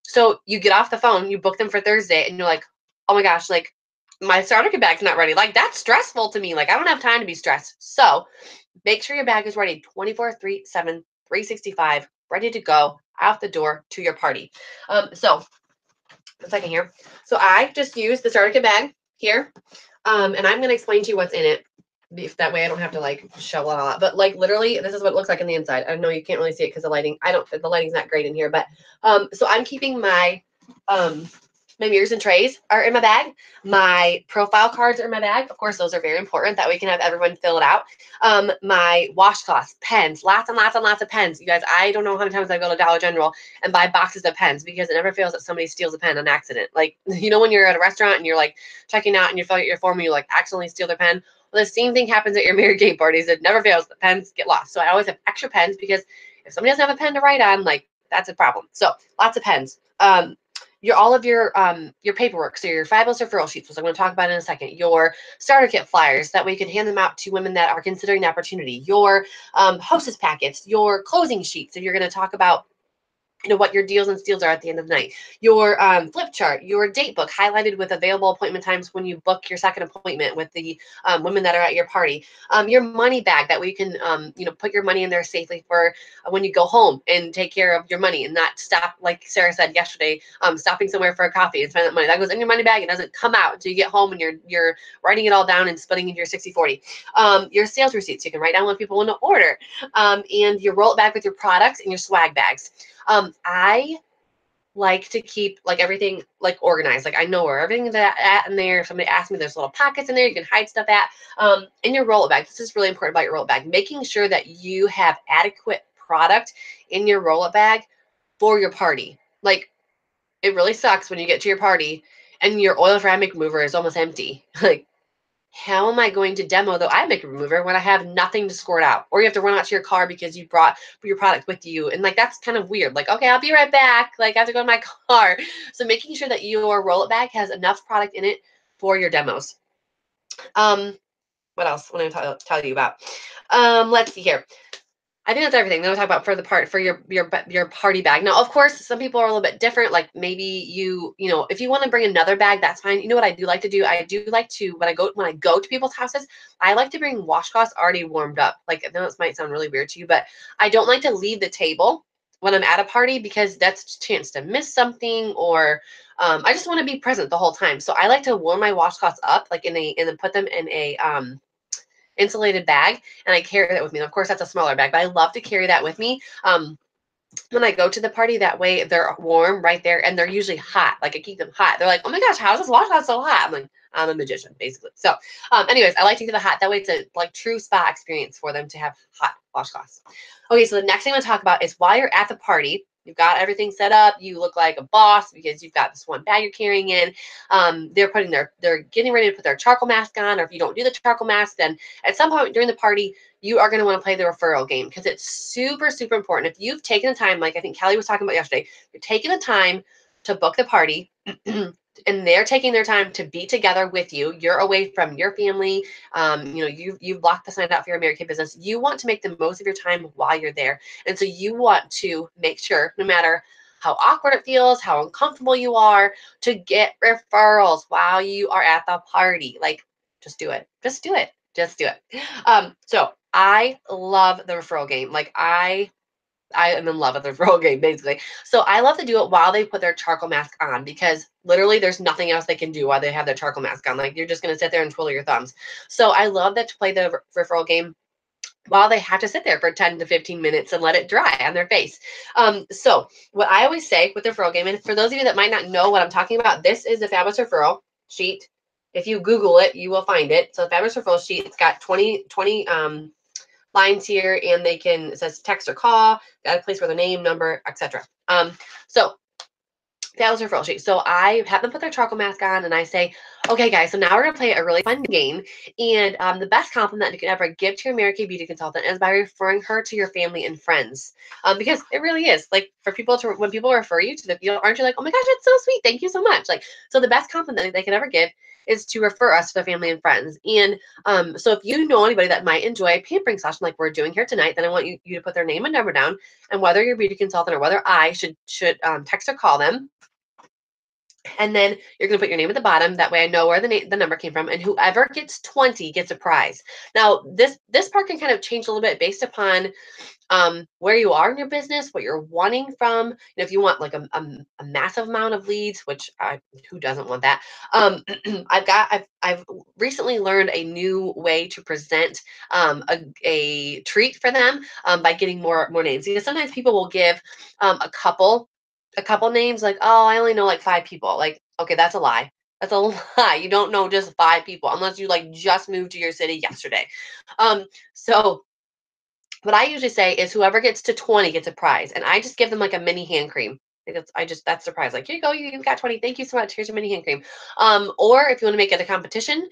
So you get off the phone, you book them for Thursday, and you're like, oh my gosh, like my starter kit bag's not ready. Like that's stressful to me. Like I don't have time to be stressed. So make sure your bag is ready 24/7, 365, ready to go out the door to your party. So a second here. So I just used the starter kit bag here, and I'm going to explain to you what's in it. If that way I don't have to like show it all out. But like literally, this is what it looks like on the inside. I know you can't really see it because the lighting's not great in here. But so I'm keeping my my mirrors and trays are in my bag. My profile cards are in my bag. Of course, those are very important. That way we can have everyone fill it out. My washcloths, pens, lots and lots and lots of pens. You guys, I don't know how many times I go to Dollar General and buy boxes of pens because it never fails that somebody steals a pen on accident. Like, when you're at a restaurant and you're like checking out and you fill out your form and you like accidentally steal their pen. Well, the same thing happens at your Mary Kay parties. It never fails. The pens get lost. So I always have extra pens because if somebody doesn't have a pen to write on, like that's a problem. So lots of pens. All of your paperwork, so your fabulous referral sheets, which I'm going to talk about in a second, your starter kit flyers, that way you can hand them out to women that are considering the opportunity, your hostess packets, your closing sheets, if you're going to talk about what your deals and steals are at the end of the night, your flip chart, your date book highlighted with available appointment times when you book your second appointment with the women that are at your party, your money bag, that way you can put your money in there safely for when you go home and take care of your money and not stop, like Sarah said yesterday, stopping somewhere for a coffee and spend that money. That goes in your money bag. It doesn't come out until you get home and you're writing it all down and splitting into your 60/40. Your sales receipts, you can write down what people want to order, and you roll it back with your products and your swag bags. I like to keep like everything like organized. Like I know where everything is at in there. If somebody asks me, there's little pockets in there you can hide stuff at. In your roll it bag, this is really important about your roll it bag, making sure that you have adequate product in your roll it bag for your party. Like it really sucks when you get to your party and your oil ceramic remover is almost empty. Like, how am I going to demo the eye makeup remover when I have nothing to squirt out? Or you have to run out to your car because you brought your product with you. And like, that's kind of weird. Like, okay, I'll be right back. Like I have to go to my car. So making sure that your roll it bag has enough product in it for your demos. What else want to tell you about? Let's see here. I think that's everything. Then we'll talk about for your party bag. Now, of course, some people are a little bit different. Like maybe if you want to bring another bag, that's fine. You know what I do like to do? I do like to when I go to people's houses, I like to bring washcloths already warmed up. Like I know this might sound really weird to you, but I don't like to leave the table when I'm at a party because that's a chance to miss something, or I just want to be present the whole time. So I like to warm my washcloths up, like and then put them in a insulated bag, and I carry that with me. And of course, that's a smaller bag, but I love to carry that with me when I go to the party. That way they're warm right there, and they're usually hot. Like I keep them hot. They're like, oh my gosh, how is this washcloth so hot? I'm like, I'm a magician, basically. So anyways, I like to keep it hot. That way it's a like true spa experience for them to have hot washcloths. Okay, so the next thing I'm going to talk about is while you're at the party, You've got everything set up. You look like a boss because you've got this one bag you're carrying in. They're getting ready to put their charcoal mask on, or if you don't do the charcoal mask, then at some point during the party, you are going to want to play the referral game because it's super, super important. If you've taken the time, like I think Kelly was talking about yesterday, you're taking the time to book the party and they're taking their time to be together with you. You're away from your family. You've blocked this night out for your Mary Kay business. You want to make the most of your time while you're there. And so you want to make sure, no matter how awkward it feels, how uncomfortable you are, to get referrals while you are at the party. Like, just do it. Just do it. Just do it. So I love the referral game. Like I am in love with the referral game, basically. So I love to do it while they put their charcoal mask on, because literally there's nothing else they can do while they have their charcoal mask on. Like, you're just going to sit there and twiddle your thumbs. So I love that to play the referral game while they have to sit there for 10 to 15 minutes and let it dry on their face. So what I always say with the referral game, and for those of you that might not know what I'm talking about, this is the Fabulous Referral Sheet. If you Google it, you will find it. So the Fabulous Referral Sheet, it's got 20 lines here, and it says text or call, got a place for their name, number, etc. So that was referral sheet. So I have them put their charcoal mask on, and I say, okay, guys, so now we're going to play a really fun game. And the best compliment you can ever give to your Mary Kay beauty consultant is by referring her to your family and friends. Because it really is, like, for people to, when people refer you to the field, aren't you like, oh my gosh, that's so sweet, thank you so much. Like, so the best compliment they can ever give is to refer us to their family and friends. And so if you know anybody that might enjoy a pampering session like we're doing here tonight, then I want you to put their name and number down, and whether you're a beauty consultant or whether I should text or call them. And then you're going to put your name at the bottom. That way I know where the number came from. And whoever gets 20 gets a prize. Now, this part can kind of change a little bit based upon where you are in your business, what you're wanting from. If you want like a massive amount of leads, which who doesn't want that? I've recently learned a new way to present a treat for them by getting more names. Because sometimes people will give a couple names, like, oh, I only know like 5 people. Like, okay, that's a lie. That's a lie. You don't know just 5 people unless you like just moved to your city yesterday. So what I usually say is whoever gets to 20 gets a prize, and I just give them like a mini hand cream. That's the prize. Like, here you go, you got 20. Thank you so much. Here's your mini hand cream. Or if you want to make it a competition,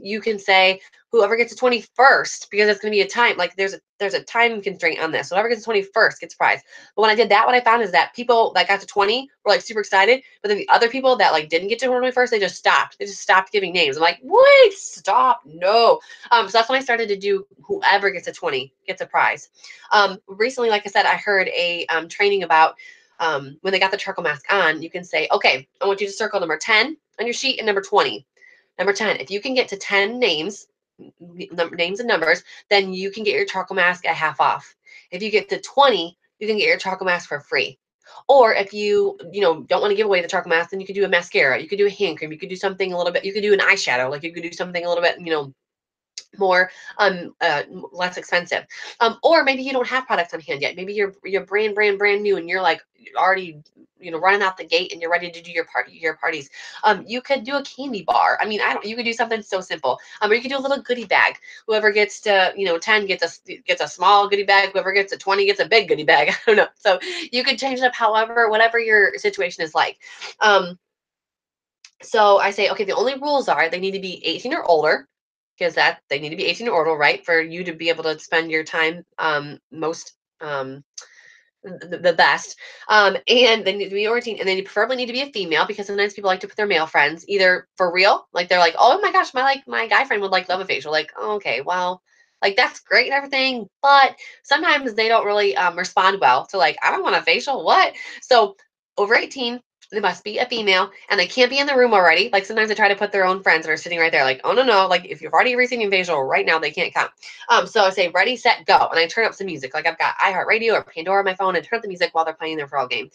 you can say whoever gets to 20 first, because it's going to be a time, like there's a time constraint on this. So whoever gets to 20 first gets a prize. But when I did that, what I found is that people that got to 20 were like super excited, but then the other people that like didn't get to 20 first, they just stopped. They just stopped giving names. I'm like, wait, stop, no. So that's when I started to do whoever gets to 20 gets a prize. Recently, like I said, I heard a training about when they got the charcoal mask on, you can say, okay, I want you to circle number 10 on your sheet and number 20. Number 10, if you can get to 10 names and numbers, then you can get your charcoal mask at half off. If you get to 20, you can get your charcoal mask for free. Or if you don't want to give away the charcoal mask, then you could do a mascara, you could do a hand cream, you could do something a little bit, you could do an eyeshadow, like you could do something a little bit, more less expensive. Or maybe you don't have products on hand yet. Maybe you're brand new, and you're like already running out the gate, and you're ready to do your parties. You could do a candy bar. I mean, you could do something so simple. Or you could do a little goodie bag. Whoever gets to 10 gets a small goodie bag. Whoever gets to 20 gets a big goodie bag. I don't know. So you could change it up whatever your situation is like. So I say, okay, the only rules are they need to be 18 or older, because they need to be 18 or older, right, for you to be able to spend your time the best. And they need to be 14, and they preferably need to be a female, because sometimes people like to put their male friends either for real, like they're like, oh my gosh, my guy friend would love a facial. Like, oh, okay, well, like that's great and everything, but sometimes they don't really respond well to like, I don't want a facial, what? So over 18, they must be a female, and they can't be in the room already. Like sometimes they try to put their own friends that are sitting right there, like, oh no, like if you're already receiving facial right now, they can't come. So I say ready, set, go, and I turn up some music. Like I've got iHeartRadio or Pandora on my phone, and turn up the music while they're playing their referral game.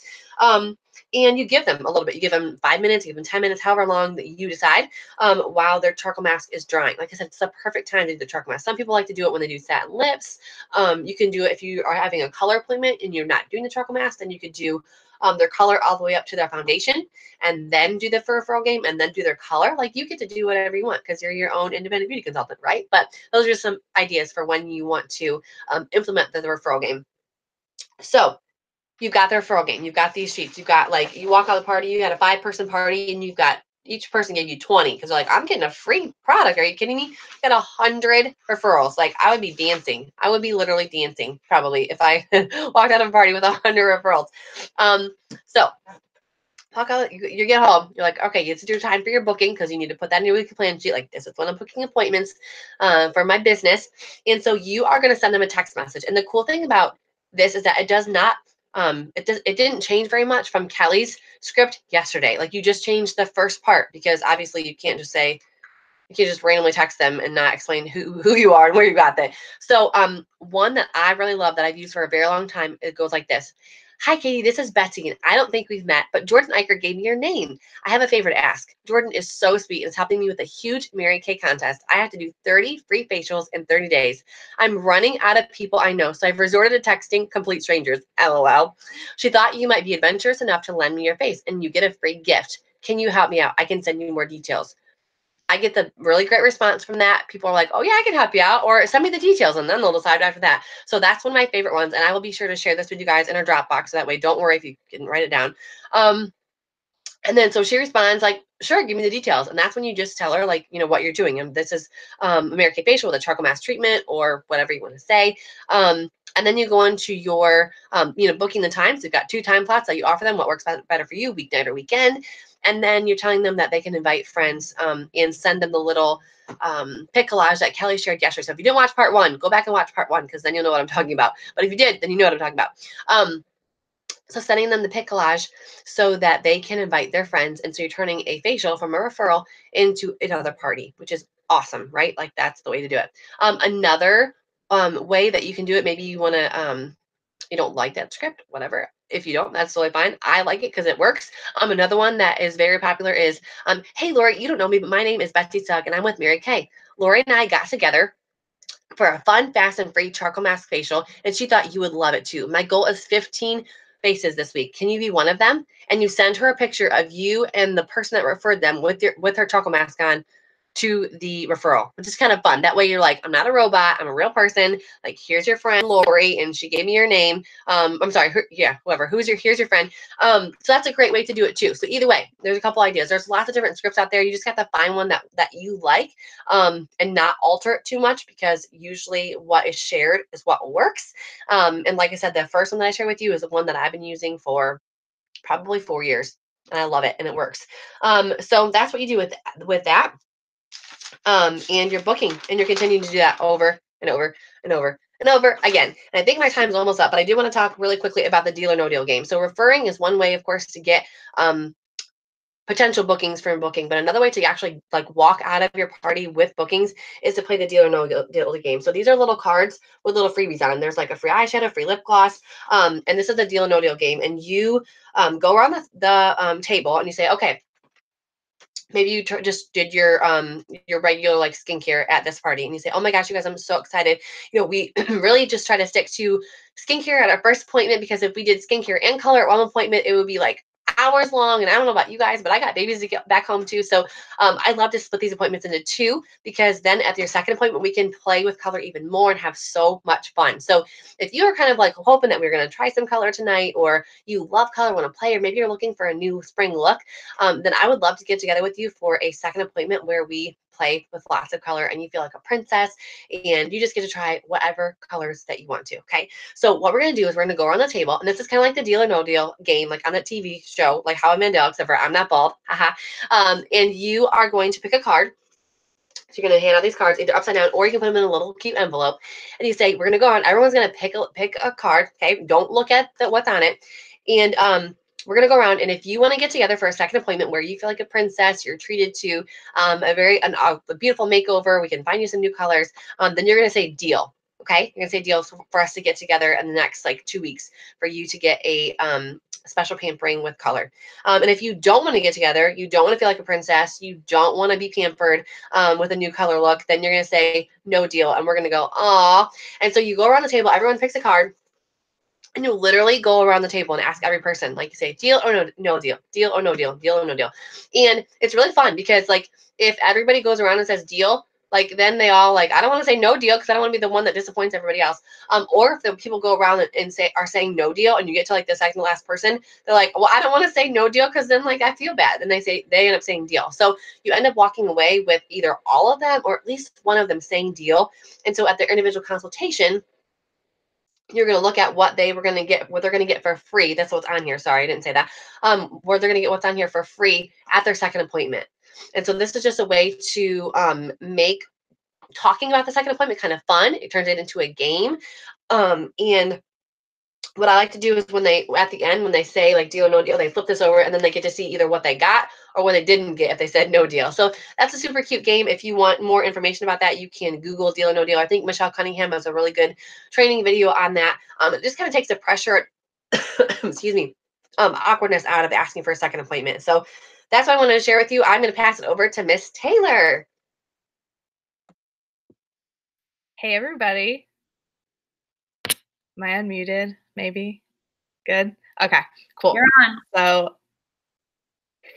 And you give them a little bit. You give them 5 minutes, you give them 10 minutes, however long that you decide, while their charcoal mask is drying. Like I said, it's the perfect time to do the charcoal mask. Some people like to do it when they do satin lips. You can do it if you are having a color appointment and you're not doing the charcoal mask, then you could do their color all the way up to their foundation, and then do the referral game, and then do their color. Like you get to do whatever you want because you're your own independent beauty consultant, right? But those are some ideas for when you want to implement the referral game. So you've got the referral game. You've got these sheets. You've got like, you walk out of the party, you had a 5-person party, and you've got each person gave you 20 because they're like, I'm getting a free product. Are you kidding me? Got 100 referrals. Like, I would be dancing. I would be literally dancing probably if I walked out of a party with 100 referrals. So walk out, you get home. You're like, okay, it's your time for your booking because you need to put that in your weekly plan sheet. Like, this is when I'm booking appointments for my business. And so you are going to send them a text message. And the cool thing about this is that it does not it didn't change very much from Kelly's script yesterday. Like, you just changed the first part because obviously you can't just randomly text them and not explain who you are and where you got that. So one that I really love that I've used for a very long time, it goes like this. Hi, Katie, this is Betsy, and I don't think we've met, but Jordan Eicher gave me your name. I have a favor to ask. Jordan is so sweet and is helping me with a huge Mary Kay contest. I have to do 30 free facials in 30 days. I'm running out of people I know, so I've resorted to texting complete strangers. LOL. She thought you might be adventurous enough to lend me your face, and you get a free gift. Can you help me out? I can send you more details. I get the really great response from that. People are like, oh yeah, I can help you out, or send me the details, and then they'll decide after that. So that's one of my favorite ones, and I will be sure to share this with you guys in our Dropbox, so that way don't worry if you can write it down. And then so she responds like, sure, give me the details. And that's when you just tell her like, you know, what you're doing. And this is a Mary Kay facial with a charcoal mask treatment or whatever you want to say. And then you go into your, booking the times. You've got 2 time slots that you offer them, what works better for you, weeknight or weekend. And then you're telling them that they can invite friends and send them the little pic collage that Kelly shared yesterday. So if you didn't watch part 1, go back and watch part 1 because then you'll know what I'm talking about. But if you did, then you know what I'm talking about. So sending them the pic collage so that they can invite their friends. And so you're turning a facial from a referral into another party, which is awesome, right? Like, that's the way to do it. Another way that you can do it, maybe you want to, you don't like that script, whatever. If you don't, that's totally fine. I like it because it works. Another one that is very popular is, hey, Lori, you don't know me, but my name is Betsy Sugg, and I'm with Mary Kay. Lori and I got together for a fun, fast, and free charcoal mask facial, and she thought you would love it too. My goal is 15 faces this week. Can you be one of them? And you send her a picture of you and the person that referred them with her charcoal mask on to the referral, which is kind of fun. That way you're like, I'm not a robot, I'm a real person. Like, here's your friend Lori, and she gave me your name. I'm sorry, whoever. Here's your friend. So that's a great way to do it too. So either way, there's a couple ideas. There's lots of different scripts out there. You just have to find one that you like, and not alter it too much, because usually what is shared is what works. And like I said, the first one that I shared with you is the one that I've been using for probably 4 years, and I love it and it works. So that's what you do with that. And you're booking, and you're continuing to do that over and over and over and over again. And I think my time's almost up, but I do want to talk really quickly about the Deal or No Deal game. So referring is one way, of course, to get potential bookings from booking, but another way to actually like walk out of your party with bookings is to play the Deal or No Deal game. So these are little cards with little freebies on them. There's like a free eyeshadow, free lip gloss, and this is the Deal or No Deal game. And you go around the table and you say, okay, maybe you just did your regular like skincare at this party, and you say, oh my gosh, you guys, I'm so excited. You know, we really just try to stick to skincare at our first appointment, because if we did skincare and color at one appointment, it would be like hours long. And I don't know about you guys, but I got babies to get back home too. So I love to split these appointments into 2, because then at your second appointment, we can play with color even more and have so much fun. So if you are kind of like hoping that we're going to try some color tonight, or you love color, want to play, or maybe you're looking for a new spring look, then I would love to get together with you for a second appointment where we play with lots of color and you feel like a princess, and you just get to try whatever colors that you want to. Okay. So what we're going to do is we're going to go around the table, and this is kind of like the Deal or No Deal game, like on that TV show, like How I Met Mandela, except for I'm not bald. Haha. And you are going to pick a card. So you're going to hand out these cards either upside down, or you can put them in a little cute envelope, and you say, we're going to go on. Everyone's going to pick a card. Okay. Don't look at what's on it. And, we're going to go around, and if you want to get together for a second appointment where you feel like a princess, you're treated to a beautiful makeover, we can find you some new colors, then you're going to say deal. Okay. You're going to say deal for us to get together in the next like 2 weeks for you to get a special pampering with color. And if you don't want to get together, you don't want to feel like a princess, you don't want to be pampered with a new color look, then you're going to say no deal. And we're going to go, aw. And so you go around the table, everyone picks a card, and you literally go around the table and ask every person, like you say, deal or no deal, deal or no deal, deal or no deal. And it's really fun, because like if everybody goes around and says deal, like then they all like, I don't want to say no deal because I don't want to be the one that disappoints everybody else. Or if the people go around and are saying no deal, and you get to like the second to last person, they're like, well, I don't want to say no deal because then like I feel bad. And they end up saying deal. So you end up walking away with either all of them or at least one of them saying deal. And so at their individual consultation, you're going to look at what they were going to get, what they're going to get for free. That's what's on here. Sorry, I didn't say that. Where they're going to get what's on here for free at their second appointment. And so this is just a way to make talking about the second appointment kind of fun. It turns it into a game. And what I like to do is when they, at the end, when they say like deal or no deal, they flip this over and then they get to see either what they got or what they didn't get if they said no deal. So that's a super cute game. If you want more information about that, you can Google deal or no deal. I think Michelle Cunningham has a really good training video on that. It just kind of takes the pressure, excuse me, awkwardness out of asking for a second appointment. So that's what I wanted to share with you. I'm going to pass it over to Miss Taylor. Hey, everybody. Am I unmuted? Maybe. Good. Okay, cool. You're on. So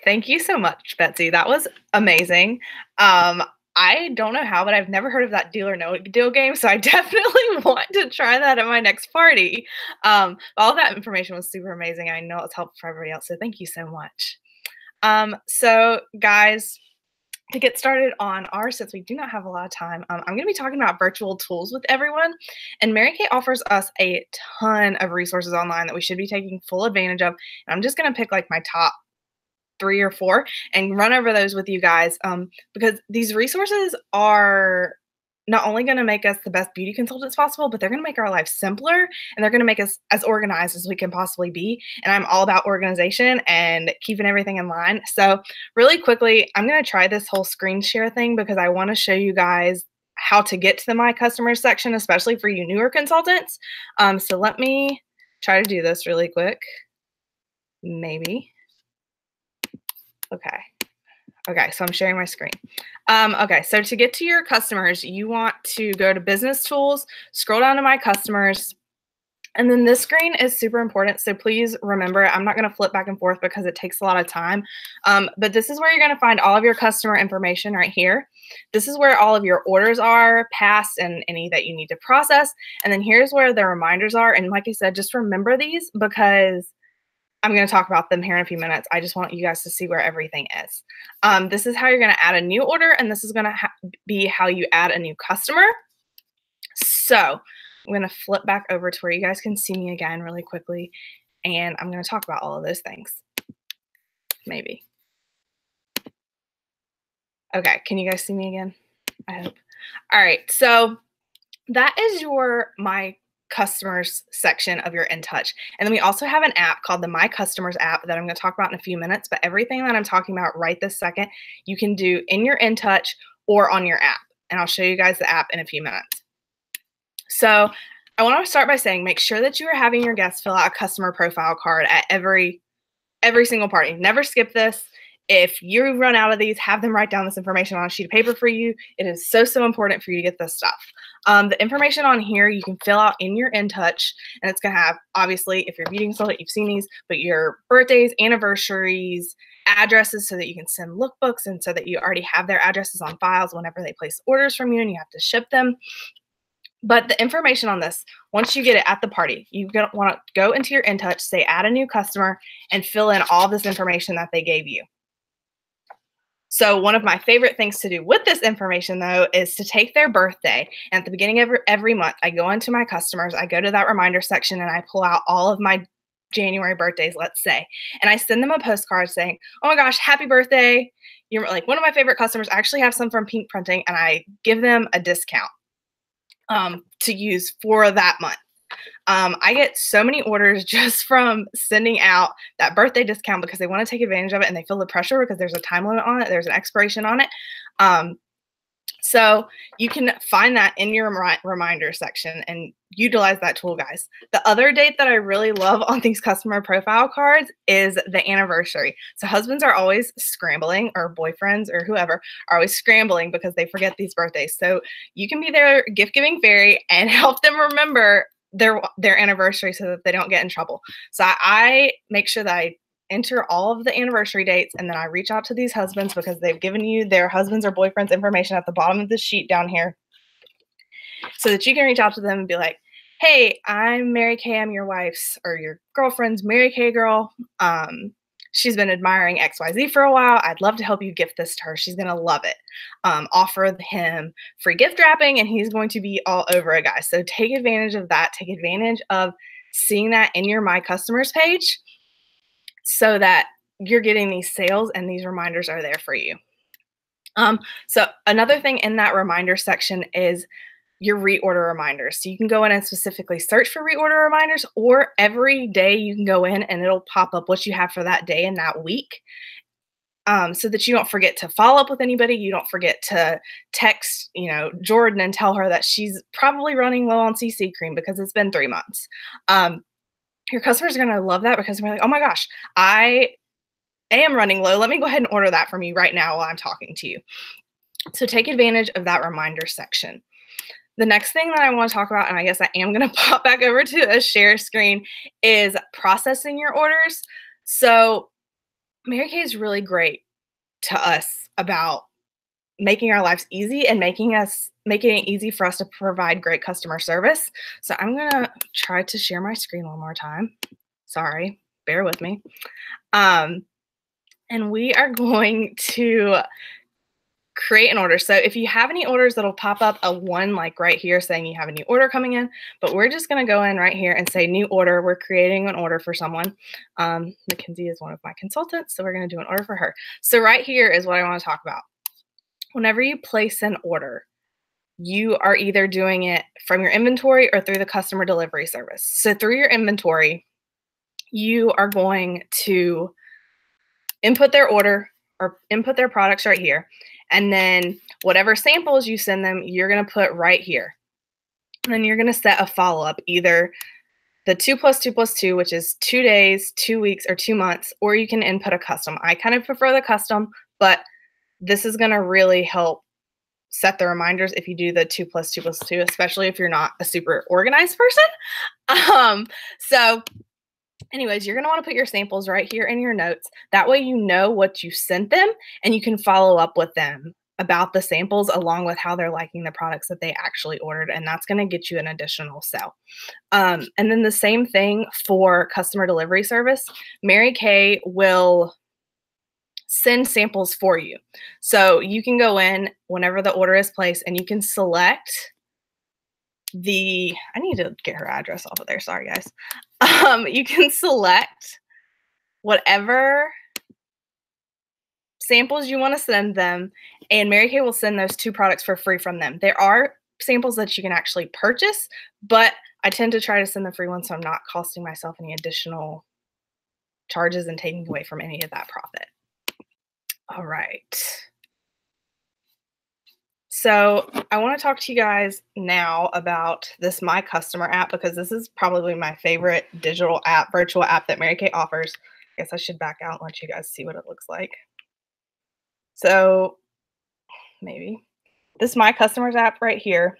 thank you so much, Betsy. That was amazing. I don't know how, but I've never heard of that deal or no deal game. So I definitely want to try that at my next party. All that information was super amazing. I know it's helpful for everybody else. So thank you so much. So guys, to get started on ours, since we do not have a lot of time, I'm going to be talking about virtual tools with everyone. And Mary Kay offers us a ton of resources online that we should be taking full advantage of. And I'm just going to pick like my top 3 or 4 and run over those with you guys, because these resources are not only going to make us the best beauty consultants possible, but they're going to make our lives simpler and they're going to make us as organized as we can possibly be. And I'm all about organization and keeping everything in line. So really quickly, I'm going to try this whole screen share thing because I want to show you guys how to get to the My Customers section, especially for you newer consultants. So let me try to do this really quick. Maybe. Okay, so I'm sharing my screen. Okay, so to get to your customers, you want to go to Business Tools, scroll down to My Customers, and then this screen is super important. So please remember, I'm not going to flip back and forth because it takes a lot of time. But this is where you're going to find all of your customer information right here. This is where all of your orders are, past and any that you need to process. And then here's where the reminders are. And like I said, just remember these because I'm going to talk about them here in a few minutes. I just want you guys to see where everything is. This is how you're going to add a new order, and this is going to be how you add a new customer. So I'm going to flip back over to where you guys can see me again really quickly, and I'm going to talk about all of those things. Maybe. Okay, can you guys see me again? I hope. All right, so that is your My Customers section of your InTouch. And then we also have an app called the My Customers app that I'm going to talk about in a few minutes, but everything that I'm talking about right this second, you can do in your InTouch or on your app. And I'll show you guys the app in a few minutes. So I want to start by saying, make sure that you are having your guests fill out a customer profile card at every single party. Never skip this. If you run out of these, have them write down this information on a sheet of paper for you. It is so important for you to get this stuff. The information on here you can fill out in your InTouch, and it's going to have, obviously, if you're a beauty consultant, you've seen these, but your birthdays, anniversaries, addresses so that you can send lookbooks and so that you already have their addresses on files whenever they place orders from you and you have to ship them. But the information on this, once you get it at the party, you're going to want to go into your InTouch, say add a new customer, and fill in all this information that they gave you. So one of my favorite things to do with this information, though, is to take their birthday. And at the beginning of every month, I go into My Customers, I go to that reminder section, and I pull out all of my January birthdays, let's say. And I send them a postcard saying, oh my gosh, happy birthday. You're like one of my favorite customers. I actually have some from Pink Printing, and I give them a discount to use for that month. I get so many orders just from sending out that birthday discount because they want to take advantage of it and they feel the pressure because there's a time limit on it. There's an expiration on it. So you can find that in your reminder section and utilize that tool, guys. The other date that I really love on these customer profile cards is the anniversary. So husbands are always scrambling, or boyfriends or whoever are always scrambling because they forget these birthdays. So you can be their gift-giving fairy and help them remember their anniversary so that they don't get in trouble. So I make sure that I enter all of the anniversary dates, and then I reach out to these husbands because they've given you their husband's or boyfriend's information at the bottom of the sheet down here, so that you can reach out to them and be like, hey, I'm Mary Kay. I'm your wife's or your girlfriend's Mary Kay girl. She's been admiring XYZ for a while. I'd love to help you gift this to her. She's going to love it. Offer him free gift wrapping, and he's going to be all over it, guys. So take advantage of that. Take advantage of seeing that in your My Customers page so that you're getting these sales and these reminders are there for you. So another thing in that reminder section is your reorder reminders. So you can go in and specifically search for reorder reminders, or every day you can go in and it'll pop up what you have for that day and that week, so that you don't forget to follow up with anybody. You don't forget to text, Jordan and tell her that she's probably running low on CC cream because it's been 3 months. Your customers are going to love that because they're like, oh my gosh, I am running low. Let me go ahead and order that from you right now while I'm talking to you. So take advantage of that reminder section. The next thing that I want to talk about, and I guess I am going to pop back over to a share screen, is processing your orders. So Mary Kay is really great to us about making our lives easy and making it easy for us to provide great customer service. So I'm going to try to share my screen one more time. Sorry, bear with me. And we are going to create an order. So if you have any orders, that'll pop up a 1 like right here saying you have a new order coming in, but we're just going to go in right here and say new order. We're creating an order for someone. Mackenzie is one of my consultants, so we're going to do an order for her. So right here is what I want to talk about. Whenever you place an order, you are either doing it from your inventory or through the customer delivery service. So through your inventory, you are going to input their order or input their products right here. And then whatever samples you send them, you're going to put right here. And then you're going to set a follow-up, either the 2+2+2, which is 2 days, 2 weeks, or 2 months, or you can input a custom. I kind of prefer the custom, but this is going to really help set the reminders if you do the 2+2+2, especially if you're not a super organized person. So anyways, you're going to want to put your samples right here in your notes. That way you know what you sent them and you can follow up with them about the samples along with how they're liking the products that they actually ordered. And that's going to get you an additional sale. And then the same thing for customer delivery service. Mary Kay will send samples for you. So you can go in whenever the order is placed and you can select I need to get her address off of there. Sorry, guys. You can select whatever samples you want to send them, and Mary Kay will send those 2 products for free from them. There are samples that you can actually purchase, but I tend to try to send the free ones so I'm not costing myself any additional charges and taking away from any of that profit. All right. So I want to talk to you guys now about this My Customer app, because this is probably my favorite digital app, virtual app that Mary Kay offers. I guess I should back out and let you guys see what it looks like. So maybe this My Customers app right here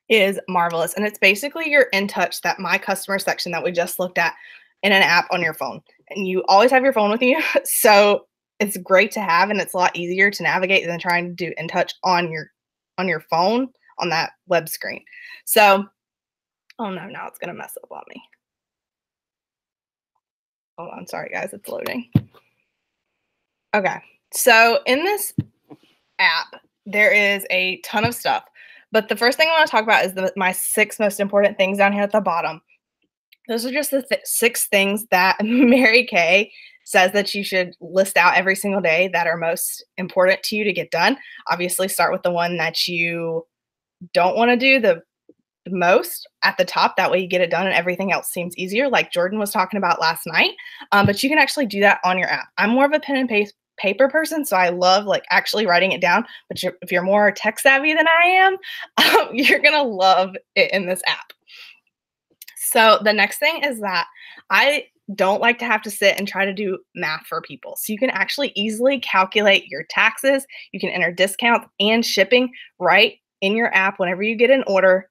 is marvelous. And it's basically your In Touch, that My Customer section that we just looked at, in an app on your phone. And you always have your phone with you. So it's great to have, and it's a lot easier to navigate than trying to do In Touch on your phone on that web screen. So, oh no, now it's going to mess up on me. Hold on. Sorry, guys. It's loading. Okay. So in this app, there is a ton of stuff. But the first thing I want to talk about is my 6 most important things down here at the bottom. Those are just the 6 things that Mary Kay says that you should list out every single day that are most important to you to get done. Obviously, start with the one that you don't want to do the most at the top. That way you get it done and everything else seems easier, like Jordan was talking about last night. But you can actually do that on your app. I'm more of a pen and paper person, so I love actually writing it down. But if you're more tech savvy than I am, you're going to love it in this app. So the next thing is that I don't like to have to sit and try to do math for people. So you can actually easily calculate your taxes. You can enter discounts and shipping right in your app whenever you get an order.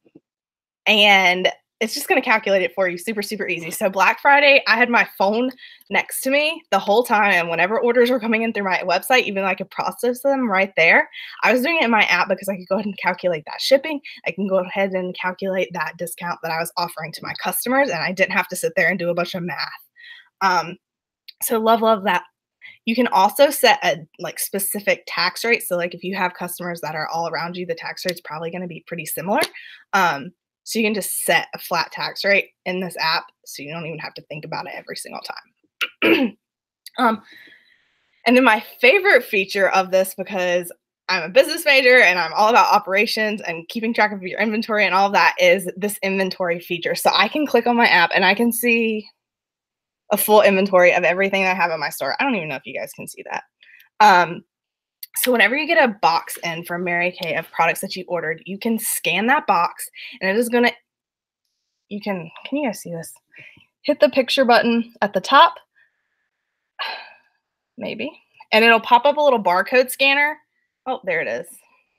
And it's just going to calculate it for you super, super easy. So Black Friday, I had my phone next to me the whole time. And whenever orders were coming in through my website, even though I could process them right there, I was doing it in my app because I could go ahead and calculate that shipping. I can go ahead and calculate that discount that I was offering to my customers. And I didn't have to sit there and do a bunch of math. So love that. You can also set a like specific tax rate. So like if you have customers that are all around you, the tax rate's probably going to be pretty similar. So you can just set a flat tax rate in this app so you don't even have to think about it every single time. And then my favorite feature of this, because I'm a business major and I'm all about operations and keeping track of your inventory and all of that, is this inventory feature. So I can click on my app and I can see a full inventory of everything I have in my store. I don't even know if you guys can see that. So whenever you get a box in from Mary Kay of products that you ordered, you can scan that box and it is going to, can you guys see this? Hit the picture button at the top, maybe, and it'll pop up a little barcode scanner. Oh, there it is.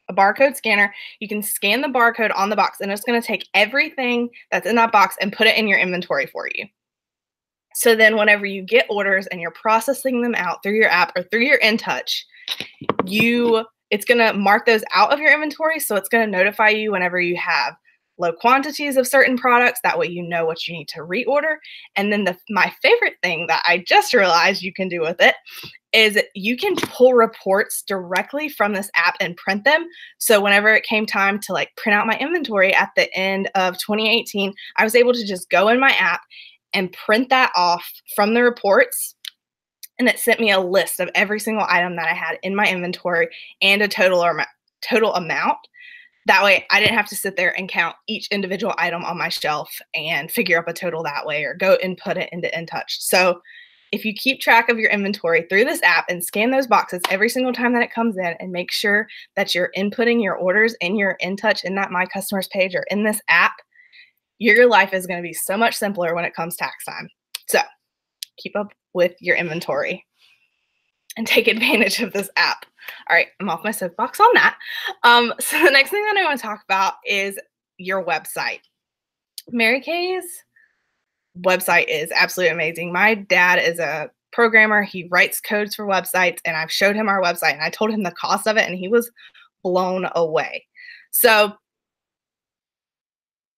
A barcode scanner. You can scan the barcode on the box and it's going to take everything that's in that box and put it in your inventory for you. So then whenever you get orders and you're processing them out through your app or through your InTouch, it's going to mark those out of your inventory. So it's going to notify you whenever you have low quantities of certain products. That way you know what you need to reorder. And then my favorite thing that I just realized you can do with it is you can pull reports directly from this app and print them. So whenever it came time to like print out my inventory at the end of 2018, I was able to just go in my app and print that off from the reports. And it sent me a list of every single item that I had in my inventory and a total amount. That way I didn't have to sit there and count each individual item on my shelf and figure up a total that way or go and put it into InTouch. So if you keep track of your inventory through this app and scan those boxes every single time that it comes in and make sure that you're inputting your orders in your InTouch in that My Customers page or in this app, your life is going to be so much simpler when it comes tax time. So keep up with your inventory and take advantage of this app. All right, I'm off my soapbox on that. So the next thing that I want to talk about is your website. Mary Kay's website is absolutely amazing. My dad is a programmer. He writes codes for websites, and I've showed him our website, and I told him the cost of it, and he was blown away. So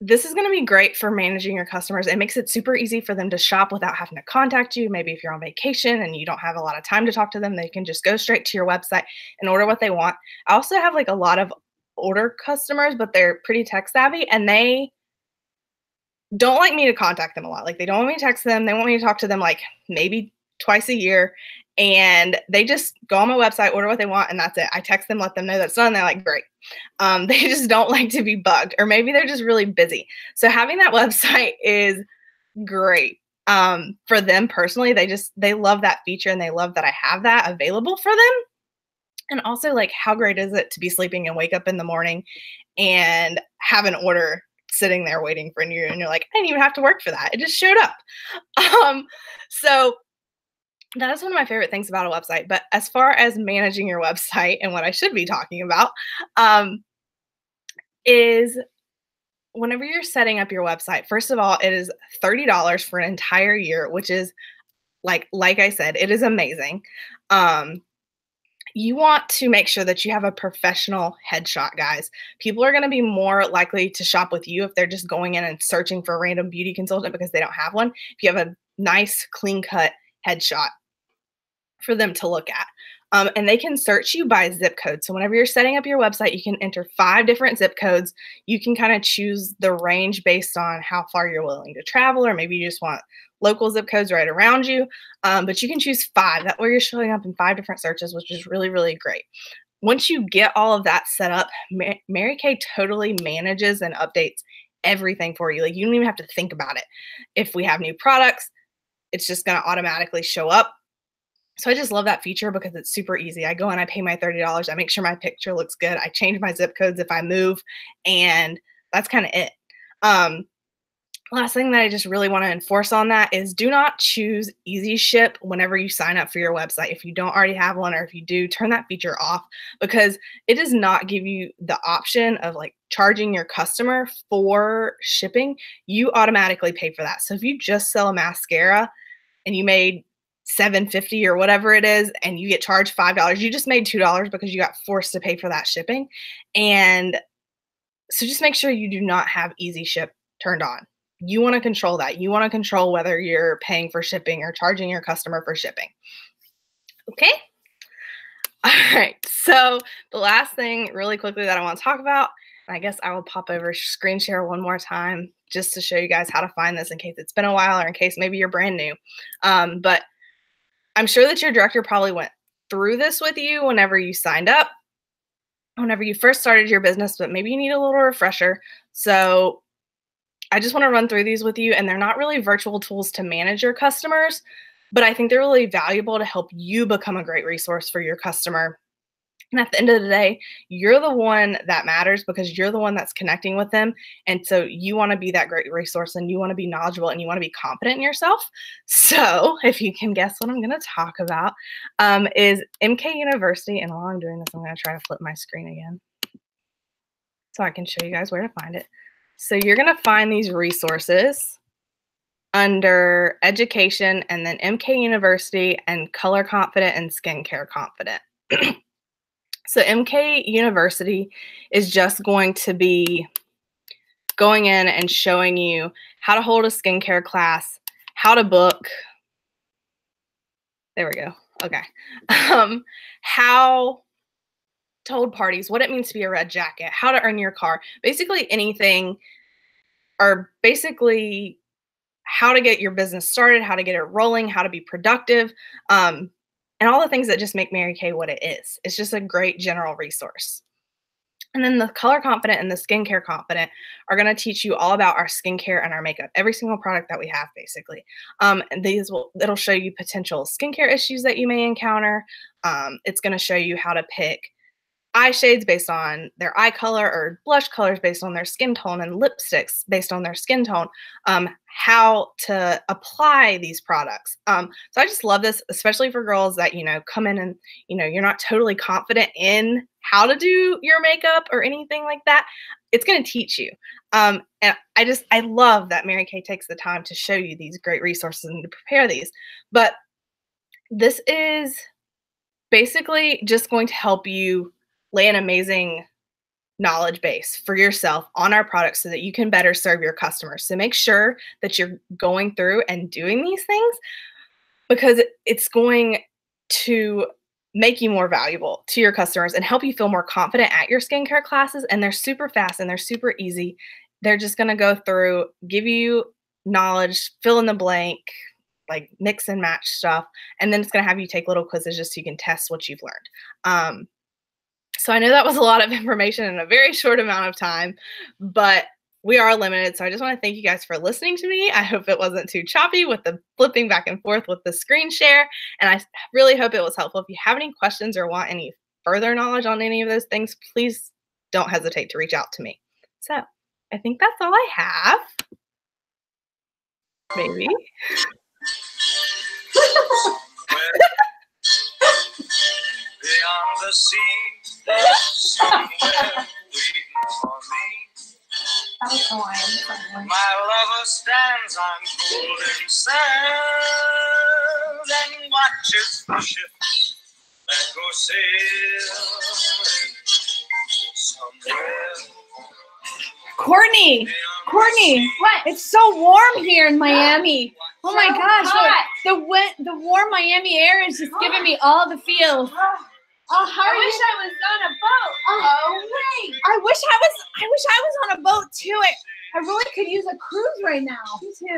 this is going to be great for managing your customers. It makes it super easy for them to shop without having to contact you. Maybe if you're on vacation and you don't have a lot of time to talk to them, they can just go straight to your website and order what they want. I also have like a lot of older customers, but they're pretty tech savvy and they don't like me to contact them a lot. Like they don't want me to text them. They want me to talk to them like maybe twice a year. And they just go on my website, order what they want, and that's it. I text them, let them know that's done. They're like, great. They just don't like to be bugged, or maybe they're just really busy. So having that website is great for them personally. They love that feature and they love that I have that available for them. And also, like, how great is it to be sleeping and wake up in the morning and have an order sitting there waiting for you, and you're like, I didn't even have to work for that. It just showed up. So that is one of my favorite things about a website. But as far as managing your website and what I should be talking about is whenever you're setting up your website, first of all, it is $30 for an entire year, which is like I said, it is amazing. You want to make sure that you have a professional headshot, guys. People are going to be more likely to shop with you if they're just going in and searching for a random beauty consultant because they don't have one. If you have a nice, clean-cut headshot for them to look at. And they can search you by zip code. So whenever you're setting up your website, you can enter 5 different zip codes. You can kind of choose the range based on how far you're willing to travel, or maybe you just want local zip codes right around you. But you can choose 5. That way you're showing up in 5 different searches, which is really, really great. Once you get all of that set up, Mary Kay totally manages and updates everything for you. Like, you don't even have to think about it. If we have new products, it's just going to automatically show up. So I just love that feature because it's super easy. I go and I pay my $30. I make sure my picture looks good. I change my zip codes if I move, and that's kind of it. last thing that I just really want to enforce on that is do not choose easy ship whenever you sign up for your website. If you don't already have one, or if you do, turn that feature off, because it does not give you the option of like charging your customer for shipping. You automatically pay for that. So if you just sell a mascara and you made $7.50 or whatever it is, and you get charged $5, you just made $2 because you got forced to pay for that shipping. And so just make sure you do not have easy ship turned on. You want to control that. You want to control whether you're paying for shipping or charging your customer for shipping. Okay? All right. So the last thing really quickly that I want to talk about, and I guess I will pop over screen share one more time just to show you guys how to find this in case it's been a while or in case maybe you're brand new. But I'm sure that your director probably went through this with you whenever you signed up, whenever you first started your business, but maybe you need a little refresher. So I just want to run through these with you, and they're not really virtual tools to manage your customers, but I think they're really valuable to help you become a great resource for your customer. And at the end of the day, you're the one that matters because you're the one that's connecting with them. And so you want to be that great resource, and you want to be knowledgeable, and you want to be confident in yourself. So if you can guess what I'm going to talk about is MK University. And while I'm doing this, I'm going to try to flip my screen again so I can show you guys where to find it. So you're going to find these resources under education, and then MK University and Color Confident and Skincare Confident. So MK University is just going to be going in and showing you how to hold a skincare class, how to book. There we go. Okay. How to hold parties, what it means to be a red jacket, how to earn your car, basically anything, or basically how to get your business started, how to get it rolling, how to be productive, and all the things that just make Mary Kay what it is. It's just a great general resource. And then the Color Confident and the Skincare Confident are going to teach you all about our skincare and our makeup, every single product that we have, basically. And it'll show you potential skincare issues that you may encounter. It's going to show you how to pick eye shades based on their eye color, or blush colors based on their skin tone, and lipsticks based on their skin tone, how to apply these products. So I just love this, especially for girls that, come in and, you're not totally confident in how to do your makeup or anything like that. It's going to teach you. And I love that Mary Kay takes the time to show you these great resources and to prepare these. But this is basically just going to help you lay an amazing knowledge base for yourself on our products so that you can better serve your customers. So make sure that you're going through and doing these things, because it's going to make you more valuable to your customers and help you feel more confident at your skincare classes. And they're super fast and they're super easy. They're just going to go through, give you knowledge, fill in the blank, like mix and match stuff. And then it's going to have you take little quizzes just so you can test what you've learned. So I know that was a lot of information in a very short amount of time, but we are limited. So I just want to thank you guys for listening to me. I hope it wasn't too choppy with the flipping back and forth with the screen share. And I really hope it was helpful. If you have any questions or want any further knowledge on any of those things, please don't hesitate to reach out to me. So I think that's all I have. Maybe. Beyond the sea, somewhere waiting for me. My lover stands on golden sands and watches the ships that go sailing somewhere. Courtney, what? It's so warm here in Miami. Oh my gosh, the warm Miami air is just giving me all the feels. I wish I was on a boat. Oh wait. I wish I was on a boat too. I really could use a cruise right now. Me too.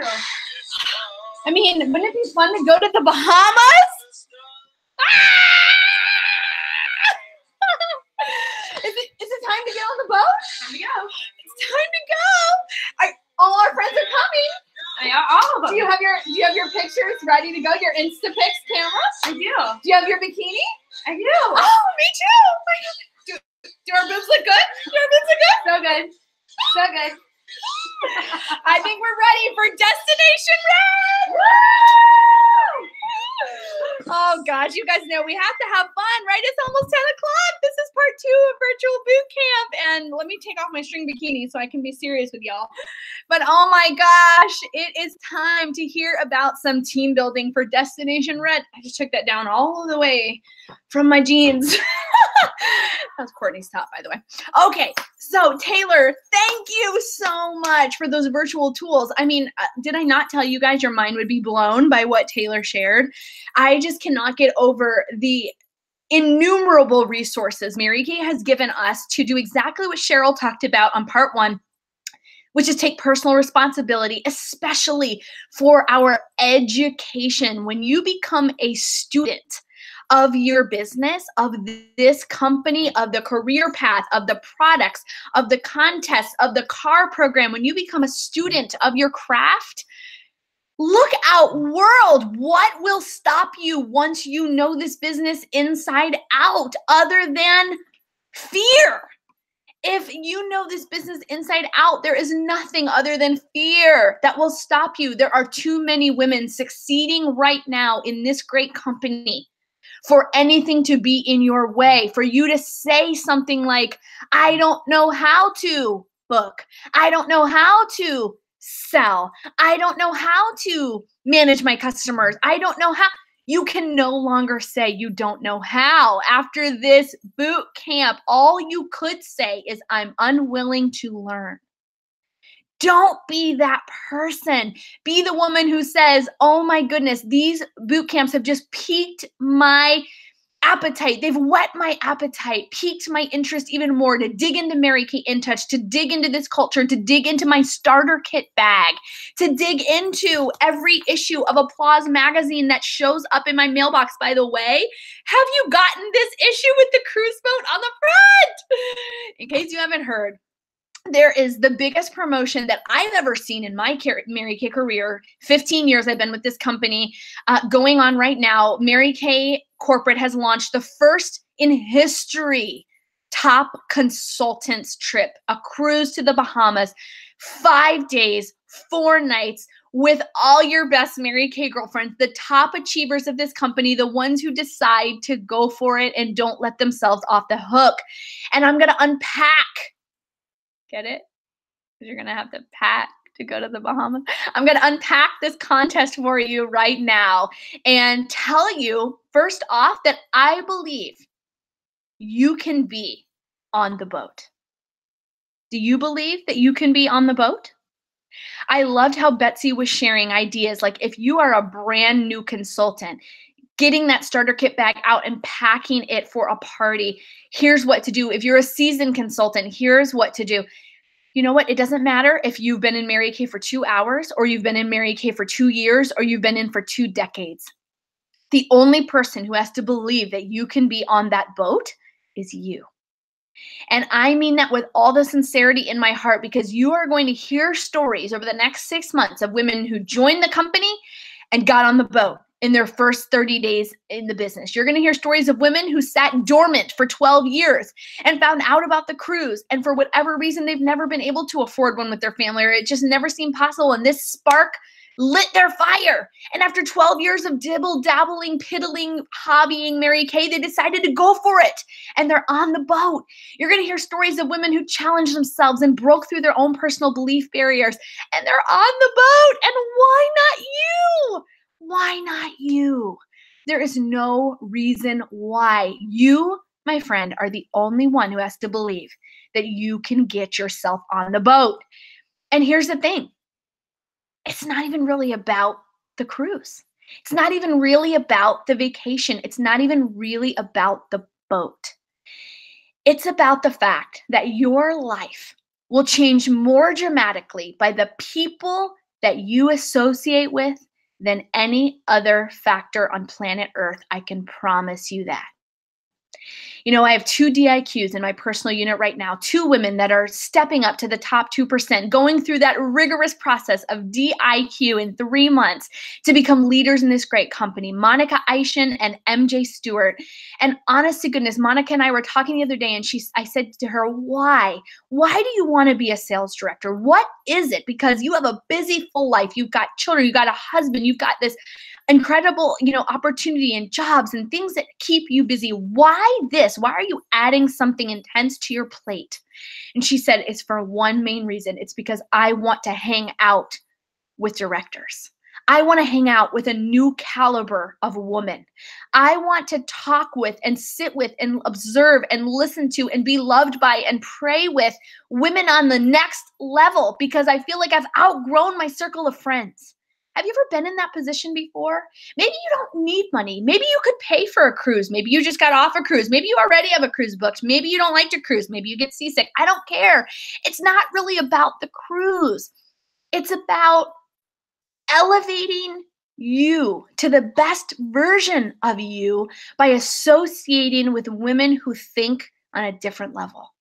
I mean, wouldn't it be fun to go to the Bahamas? Is it time to get on the boat? Time to go. It's time to go. All our friends are coming. All of them. Do you have your pictures ready to go? Your Instapix camera? I do. Do you have your bikini? I do. Oh, me too. Do our boobs look good? Do our boobs look good? So good. So good. I think we're ready for Destination Red. Oh gosh, you guys know we have to have fun, right? It's almost 10 o'clock. This is part 2 of virtual boot camp. And let me take off my string bikini so I can be serious with y'all. But oh my gosh, it is time to hear about some team building for Destination Red. I just took that down all the way from my jeans. That was Courtney's top, by the way. Okay, so Taylor, thank you so much for those virtual tools. I mean, did I not tell you guys your mind would be blown by what Taylor shared? I just cannot get over the innumerable resources Mary Kay has given us to do exactly what Cheryl talked about on part 1, which is take personal responsibility, especially for our education. When you become a student of your business, of this company, of the career path, of the products, of the contests, of the car program, when you become a student of your craft, look out, world. What will stop you once you know this business inside out other than fear? If you know this business inside out, there is nothing other than fear that will stop you. There are too many women succeeding right now in this great company for anything to be in your way, for you to say something like, I don't know how to book. I don't know how to sell. I don't know how to manage my customers. I don't know how. You can no longer say you don't know how. After this boot camp, all you could say is, I'm unwilling to learn. Don't be that person. Be the woman who says, oh my goodness, these boot camps have just piqued my appetite. They've whet my appetite, piqued my interest even more to dig into Mary Kay InTouch, to dig into this culture, to dig into my starter kit bag, to dig into every issue of Applause magazine that shows up in my mailbox. By the way, have you gotten this issue with the cruise boat on the front? In case you haven't heard, there is the biggest promotion that I've ever seen in my Mary Kay career. 15 years I've been with this company going on right now. Mary Kay Corporate has launched the first in history top consultants trip, a cruise to the Bahamas, 5 days, 4 nights with all your best Mary Kay girlfriends, the top achievers of this company, the ones who decide to go for it and don't let themselves off the hook. And I'm going to unpack. Get it? Because you're going to have to pack to go to the Bahamas. I'm going to unpack this contest for you right now and tell you, first off, that I believe you can be on the boat. Do you believe that you can be on the boat? I loved how Betsy was sharing ideas like, if you are a brand new consultant, getting that starter kit bag out and packing it for a party. Here's what to do. If you're a seasoned consultant, here's what to do. You know what? It doesn't matter if you've been in Mary Kay for 2 hours, or you've been in Mary Kay for 2 years, or you've been in for 2 decades. The only person who has to believe that you can be on that boat is you. And I mean that with all the sincerity in my heart, because you are going to hear stories over the next 6 months of women who joined the company and got on the boat in their first 30 days in the business. You're going to hear stories of women who sat dormant for 12 years and found out about the cruise. And for whatever reason, they've never been able to afford one with their family, or it just never seemed possible. And this spark lit their fire. And after 12 years of dibble-dabbling, piddling, hobbying Mary Kay, they decided to go for it. And they're on the boat. You're going to hear stories of women who challenged themselves and broke through their own personal belief barriers. And they're on the boat. And why not you? Why not you? There is no reason why. You, my friend, are the only one who has to believe that you can get yourself on the boat. And here's the thing. It's not even really about the cruise. It's not even really about the vacation. It's not even really about the boat. It's about the fact that your life will change more dramatically by the people that you associate with than any other factor on planet Earth. I can promise you that. You know, I have 2 DIQs in my personal unit right now, 2 women that are stepping up to the top 2%, going through that rigorous process of DIQ in 3 months to become leaders in this great company, Monica Eischen and MJ Stewart. And honest to goodness, Monica and I were talking the other day, and I said to her, why? Why do you want to be a sales director? What is it? Because you have a busy, full life. You've got children, you've got a husband, you've got this incredible, opportunity and jobs and things that keep you busy. Why this? Why are you adding something intense to your plate? And she said, it's for one main reason. It's because I want to hang out with directors. I want to hang out with a new caliber of woman. I want to talk with and sit with and observe and listen to and be loved by and pray with women on the next level, because I feel like I've outgrown my circle of friends. Have you ever been in that position before? Maybe you don't need money. Maybe you could pay for a cruise. Maybe you just got off a cruise. Maybe you already have a cruise booked. Maybe you don't like to cruise. Maybe you get seasick. I don't care. It's not really about the cruise. It's about elevating you to the best version of you by associating with women who think on a different level.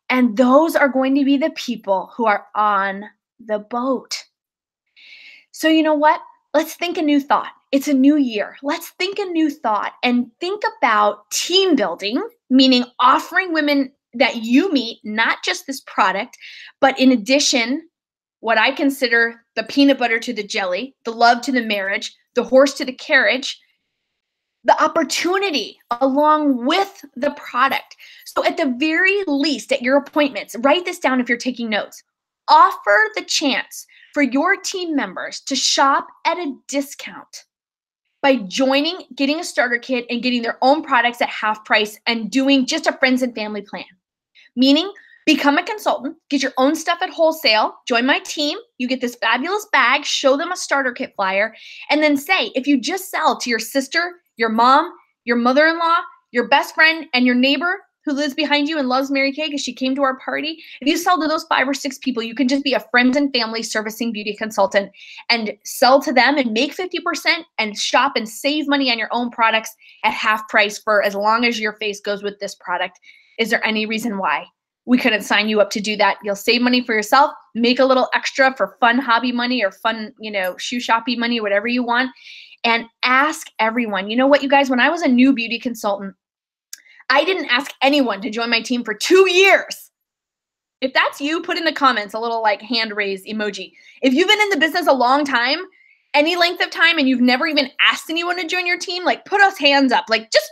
And those are going to be the people who are on the boat. So you know what? Let's think a new thought. It's a new year. Let's think a new thought and think about team building, meaning offering women that you meet, not just this product, but in addition, what I consider the peanut butter to the jelly, the love to the marriage, the horse to the carriage, the opportunity along with the product. So at the very least, at your appointments, write this down if you're taking notes. Offer the chance for your team members to shop at a discount by joining, getting a starter kit, and getting their own products at half price and doing just a friends and family plan. Meaning, become a consultant, get your own stuff at wholesale, join my team, you get this fabulous bag, show them a starter kit flyer, and then say, if you just sell to your sister, your mom, your mother-in-law, your best friend, and your neighbor who lives behind you and loves Mary Kay because she came to our party, if you sell to those 5 or 6 people, you can just be a friends and family servicing beauty consultant and sell to them and make 50% and shop and save money on your own products at half price for as long as your face goes with this product. Is there any reason why we couldn't sign you up to do that? You'll save money for yourself, make a little extra for fun hobby money or fun, shoe shopping money, whatever you want, and ask everyone. You know what, you guys, when I was a new beauty consultant, I didn't ask anyone to join my team for 2 years. If that's you, put in the comments a little like hand raise emoji. If you've been in the business a long time, any length of time, and you've never even asked anyone to join your team, like put us hands up, like just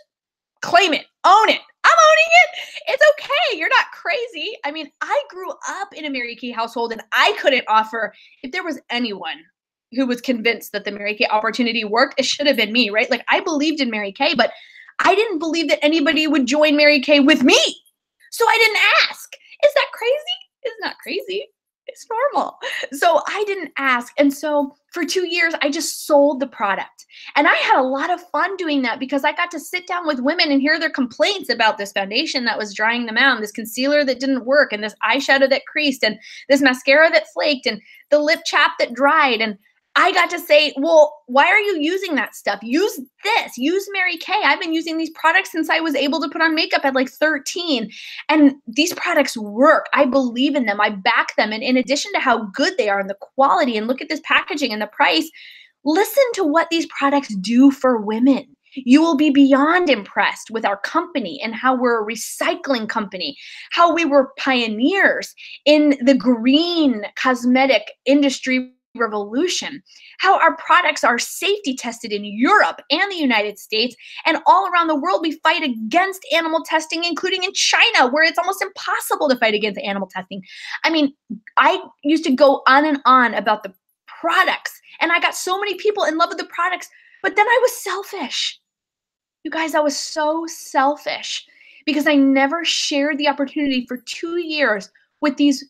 claim it, own it. I'm owning it. It's okay. You're not crazy. I mean, I grew up in a Mary Kay household, and I couldn't offer, if there was anyone who was convinced that the Mary Kay opportunity worked, it should have been me, right? Like I believed in Mary Kay, but I didn't believe that anybody would join Mary Kay with me. So I didn't ask. Is that crazy? It's not crazy. It's normal. So I didn't ask. And so for 2 years, I just sold the product. And I had a lot of fun doing that because I got to sit down with women and hear their complaints about this foundation that was drying them out, and this concealer that didn't work, and this eyeshadow that creased, and this mascara that flaked, and the lip chap that dried. And I got to say, well, why are you using that stuff? Use this. Use Mary Kay. I've been using these products since I was able to put on makeup at like 13. And these products work. I believe in them. I back them. And in addition to how good they are and the quality, and look at this packaging and the price, listen to what these products do for women. You will be beyond impressed with our company and how we're a recycling company, how we were pioneers in the green cosmetic industry revolution, how our products are safety tested in Europe and the United States, and all around the world we fight against animal testing, including in China, where it's almost impossible to fight against animal testing. I mean, I used to go on and on about the products, and I got so many people in love with the products, but then I was selfish. You guys, I was so selfish because I never shared the opportunity for 2 years with these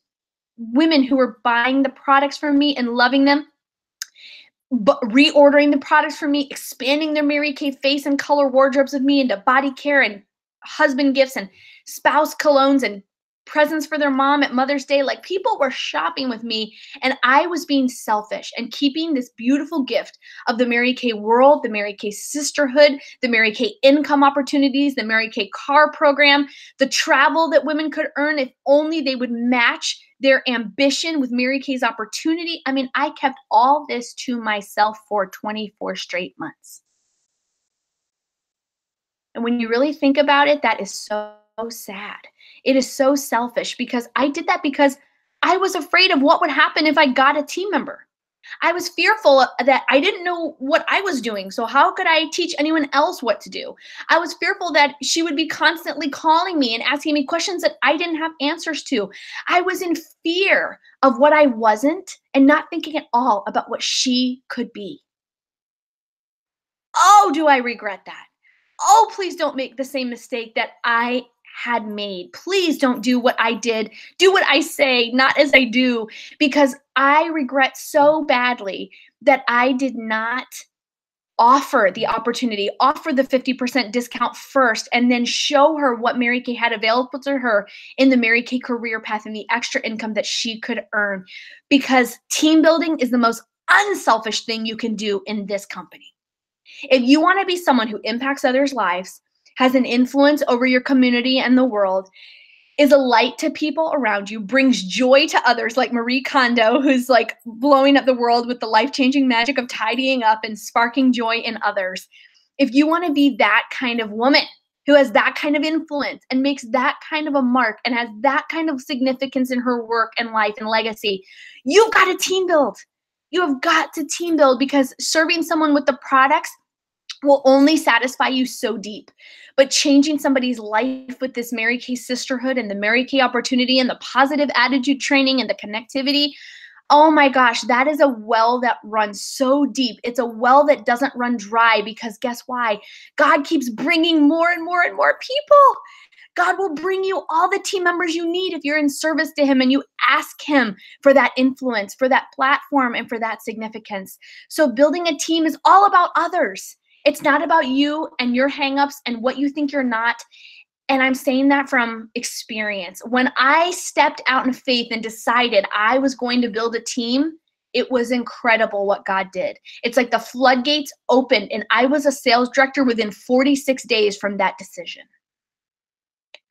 women who were buying the products from me and loving them, but reordering the products from me, expanding their Mary Kay face and color wardrobes with me into body care and husband gifts and spouse colognes and presents for their mom at Mother's Day. Like, people were shopping with me, and I was being selfish and keeping this beautiful gift of the Mary Kay world, the Mary Kay sisterhood, the Mary Kay income opportunities, the Mary Kay car program, the travel that women could earn if only they would match their ambition with Mary Kay's opportunity. I mean, I kept all this to myself for 24 straight months. And when you really think about it, that is so sad. It is so selfish, because I did that because I was afraid of what would happen if I got a team member. I was fearful that I didn't know what I was doing. So how could I teach anyone else what to do? I was fearful that she would be constantly calling me and asking me questions that I didn't have answers to. I was in fear of what I wasn't and not thinking at all about what she could be. Oh, do I regret that? Oh, please don't make the same mistake that I had made. Please don't do what I did. Do what I say, not as I do, because I regret so badly that I did not offer the opportunity, offer the 50% discount first, and then show her what Mary Kay had available to her in the Mary Kay career path and the extra income that she could earn. Because team building is the most unselfish thing you can do in this company. If you want to be someone who impacts others' lives, has an influence over your community and the world, is a light to people around you, brings joy to others like Marie Kondo, who's like blowing up the world with the life-changing magic of tidying up and sparking joy in others. If you want to be that kind of woman who has that kind of influence and makes that kind of a mark and has that kind of significance in her work and life and legacy, you've got to team build. You have got to team build, because serving someone with the products will only satisfy you so deep. But changing somebody's life with this Mary Kay sisterhood and the Mary Kay opportunity and the positive attitude training and the connectivity, oh my gosh, that is a well that runs so deep. It's a well that doesn't run dry, because guess why? God keeps bringing more and more and more people. God will bring you all the team members you need if you're in service to him and you ask him for that influence, for that platform, and for that significance. So building a team is all about others. It's not about you and your hangups and what you think you're not. And I'm saying that from experience. When I stepped out in faith and decided I was going to build a team, it was incredible what God did. It's like the floodgates opened, and I was a sales director within 46 days from that decision.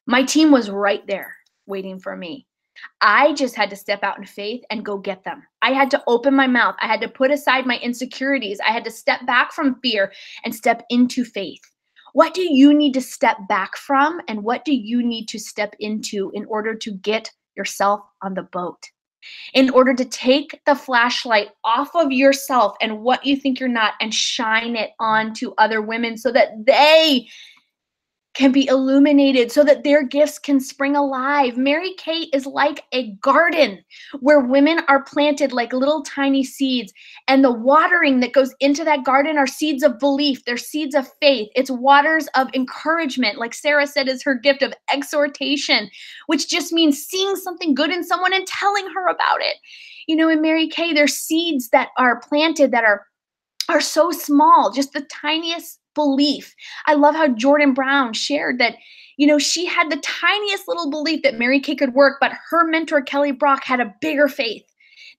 My team was right there waiting for me. I just had to step out in faith and go get them. I had to open my mouth. I had to put aside my insecurities. I had to step back from fear and step into faith. What do you need to step back from, and what do you need to step into in order to get yourself on the boat? In order to take the flashlight off of yourself and what you think you're not and shine it onto other women so that they can be illuminated, so that their gifts can spring alive. Mary Kay is like a garden where women are planted like little tiny seeds, and the watering that goes into that garden are seeds of belief. They're seeds of faith. It's waters of encouragement, like Sarah said is her gift of exhortation, which just means seeing something good in someone and telling her about it. You know, in Mary Kay, there's seeds that are planted that are so small, just the tiniest belief. I love how Jordan Brown shared that, you know, she had the tiniest little belief that Mary Kay could work, but her mentor, Kelly Brock, had a bigger faith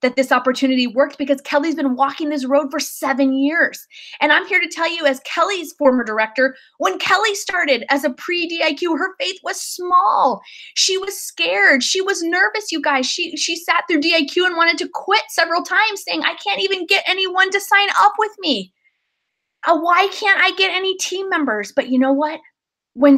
that this opportunity worked, because Kelly's been walking this road for 7 years. And I'm here to tell you, as Kelly's former director, when Kelly started as a pre-DIQ, her faith was small. She was scared. She was nervous, you guys. She sat through DIQ and wanted to quit several times, saying, I can't even get anyone to sign up with me. Why can't I get any team members? But you know what? When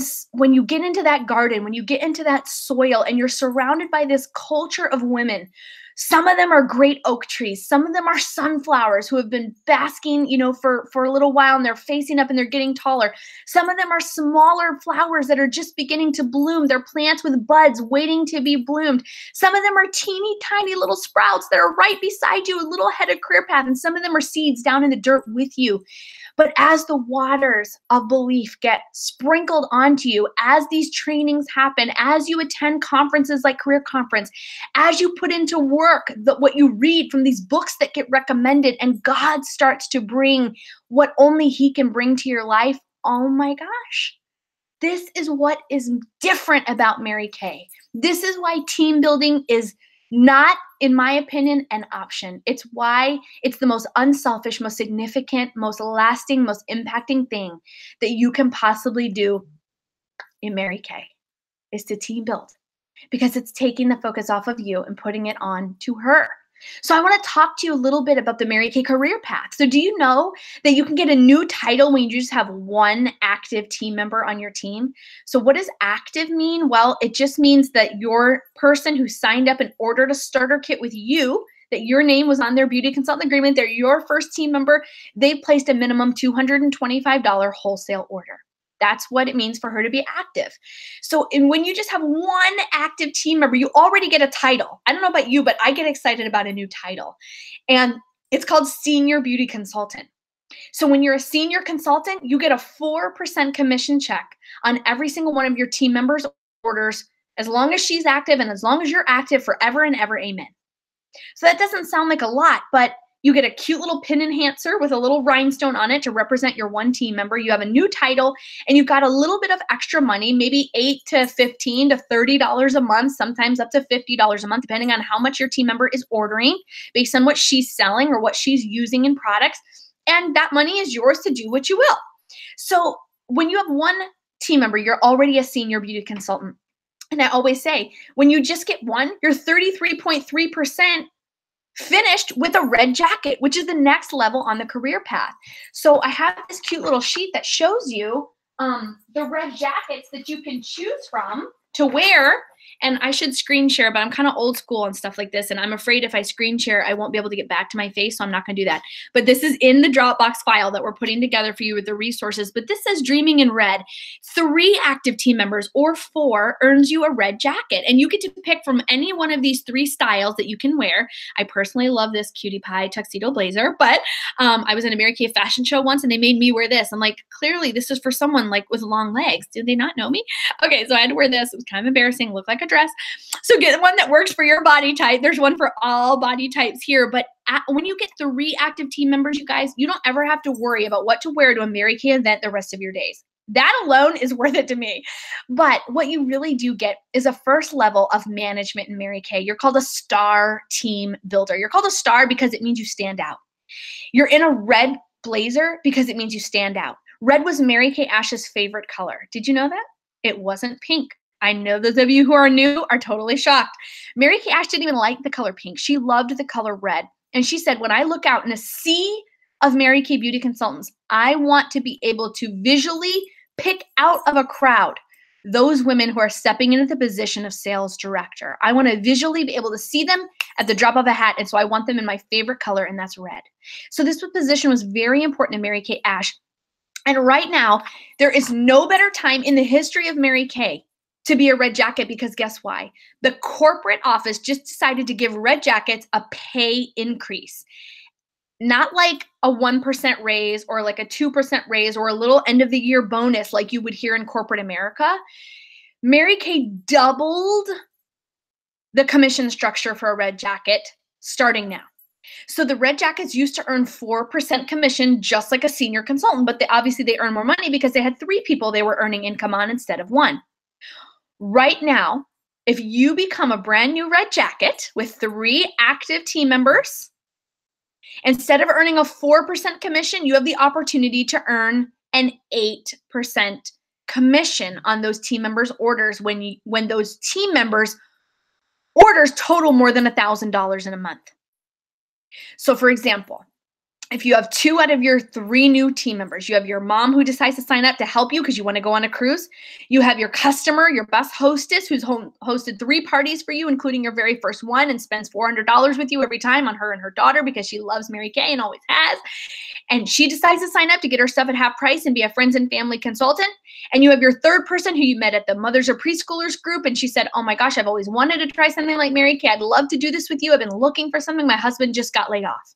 you get into that garden, when you get into that soil and you're surrounded by this culture of women, some of them are great oak trees. Some of them are sunflowers who have been basking, you know, for a little while, and they're facing up and they're getting taller. Some of them are smaller flowers that are just beginning to bloom. They're plants with buds waiting to be bloomed. Some of them are teeny tiny little sprouts that are right beside you, a little head of career path. And some of them are seeds down in the dirt with you. But as the waters of belief get sprinkled onto you, as these trainings happen, as you attend conferences like Career Conference, as you put into work what you read from these books that get recommended, and God starts to bring what only he can bring to your life, oh my gosh, This is what is different about Mary Kay. This is why team building is not, in my opinion, an option. It's why it's the most unselfish, most significant, most lasting, most impacting thing that you can possibly do in Mary Kay is to team build, because it's taking the focus off of you and putting it on to her. So I want to talk to you a little bit about the Mary Kay career path. So do you know that you can get a new title when you just have one active team member on your team? So what does active mean? Well, it just means that your person who signed up and ordered a starter kit with you, that your name was on their beauty consultant agreement, they're your first team member, they placed a minimum $225 wholesale order. That's what it means for her to be active. So when you just have one active team member, you already get a title. I don't know about you, but I get excited about a new title. And it's called Senior Beauty Consultant. So when you're a senior consultant, you get a 4% commission check on every single one of your team members' orders, as long as she's active and as long as you're active forever and ever, amen. So that doesn't sound like a lot, but you get a cute little pin enhancer with a little rhinestone on it to represent your one team member. You have a new title, and you've got a little bit of extra money, maybe $8 to $15 to $30 a month, sometimes up to $50 a month, depending on how much your team member is ordering based on what she's selling or what she's using in products. And that money is yours to do what you will. So when you have one team member, you're already a senior beauty consultant. And I always say, when you just get one, you're 33.3% finished with a red jacket, which is the next level on the career path. So I have this cute little sheet that shows you the red jackets that you can choose from to wear. And I should screen share, but I'm kind of old school on stuff like this. And I'm afraid if I screen share, I won't be able to get back to my face. So I'm not going to do that. But this is in the Dropbox file that we're putting together for you with the resources. But this says Dreaming in Red. 3 active team members or 4 earns you a red jacket. And you get to pick from any one of these 3 styles that you can wear. I personally love this cutie pie tuxedo blazer. But I was in a Mary Kay fashion show once and they made me wear this. I'm like, clearly this is for someone like with long legs. Did they not know me? Okay, so I had to wear this. It was kind of embarrassing. Looked like a dress. So get one that works for your body type. There's one for all body types here. But when you get 3 active team members, you guys, you don't ever have to worry about what to wear to a Mary Kay event the rest of your days. That alone is worth it to me. But what you really do get is a first level of management in Mary Kay. You're called a star team builder. You're called a star because it means you stand out. You're in a red blazer because it means you stand out. Red was Mary Kay Ash's favorite color. Did you know that? It wasn't pink. I know those of you who are new are totally shocked. Mary Kay Ash didn't even like the color pink. She loved the color red. And she said, when I look out in a sea of Mary Kay beauty consultants, I want to be able to visually pick out of a crowd those women who are stepping into the position of sales director. I want to visually be able to see them at the drop of a hat. And so I want them in my favorite color, and that's red. So this position was very important to Mary Kay Ash. And right now, there is no better time in the history of Mary Kay to be a red jacket, because guess why? The corporate office just decided to give red jackets a pay increase. Not like a 1% raise or like a 2% raise or a little end of the year bonus like you would hear in corporate America. Mary Kay doubled the commission structure for a red jacket starting now. So the red jackets used to earn 4% commission just like a senior consultant, but obviously they earn more money because they had 3 people they were earning income on instead of 1. Right now, if you become a brand new red jacket with 3 active team members, instead of earning a 4% commission, you have the opportunity to earn an 8% commission on those team members' orders when those team members' orders total more than $1,000 in a month. So for example, if you have 2 out of your 3 new team members, you have your mom who decides to sign up to help you because you want to go on a cruise. You have your customer, your best hostess who's hosted 3 parties for you, including your very first one, and spends $400 with you every time on her and her daughter because she loves Mary Kay and always has. And she decides to sign up to get her stuff at half price and be a friends and family consultant. And you have your 3rd person who you met at the Mothers or Preschoolers group. And she said, oh my gosh, I've always wanted to try something like Mary Kay. I'd love to do this with you. I've been looking for something. My husband just got laid off.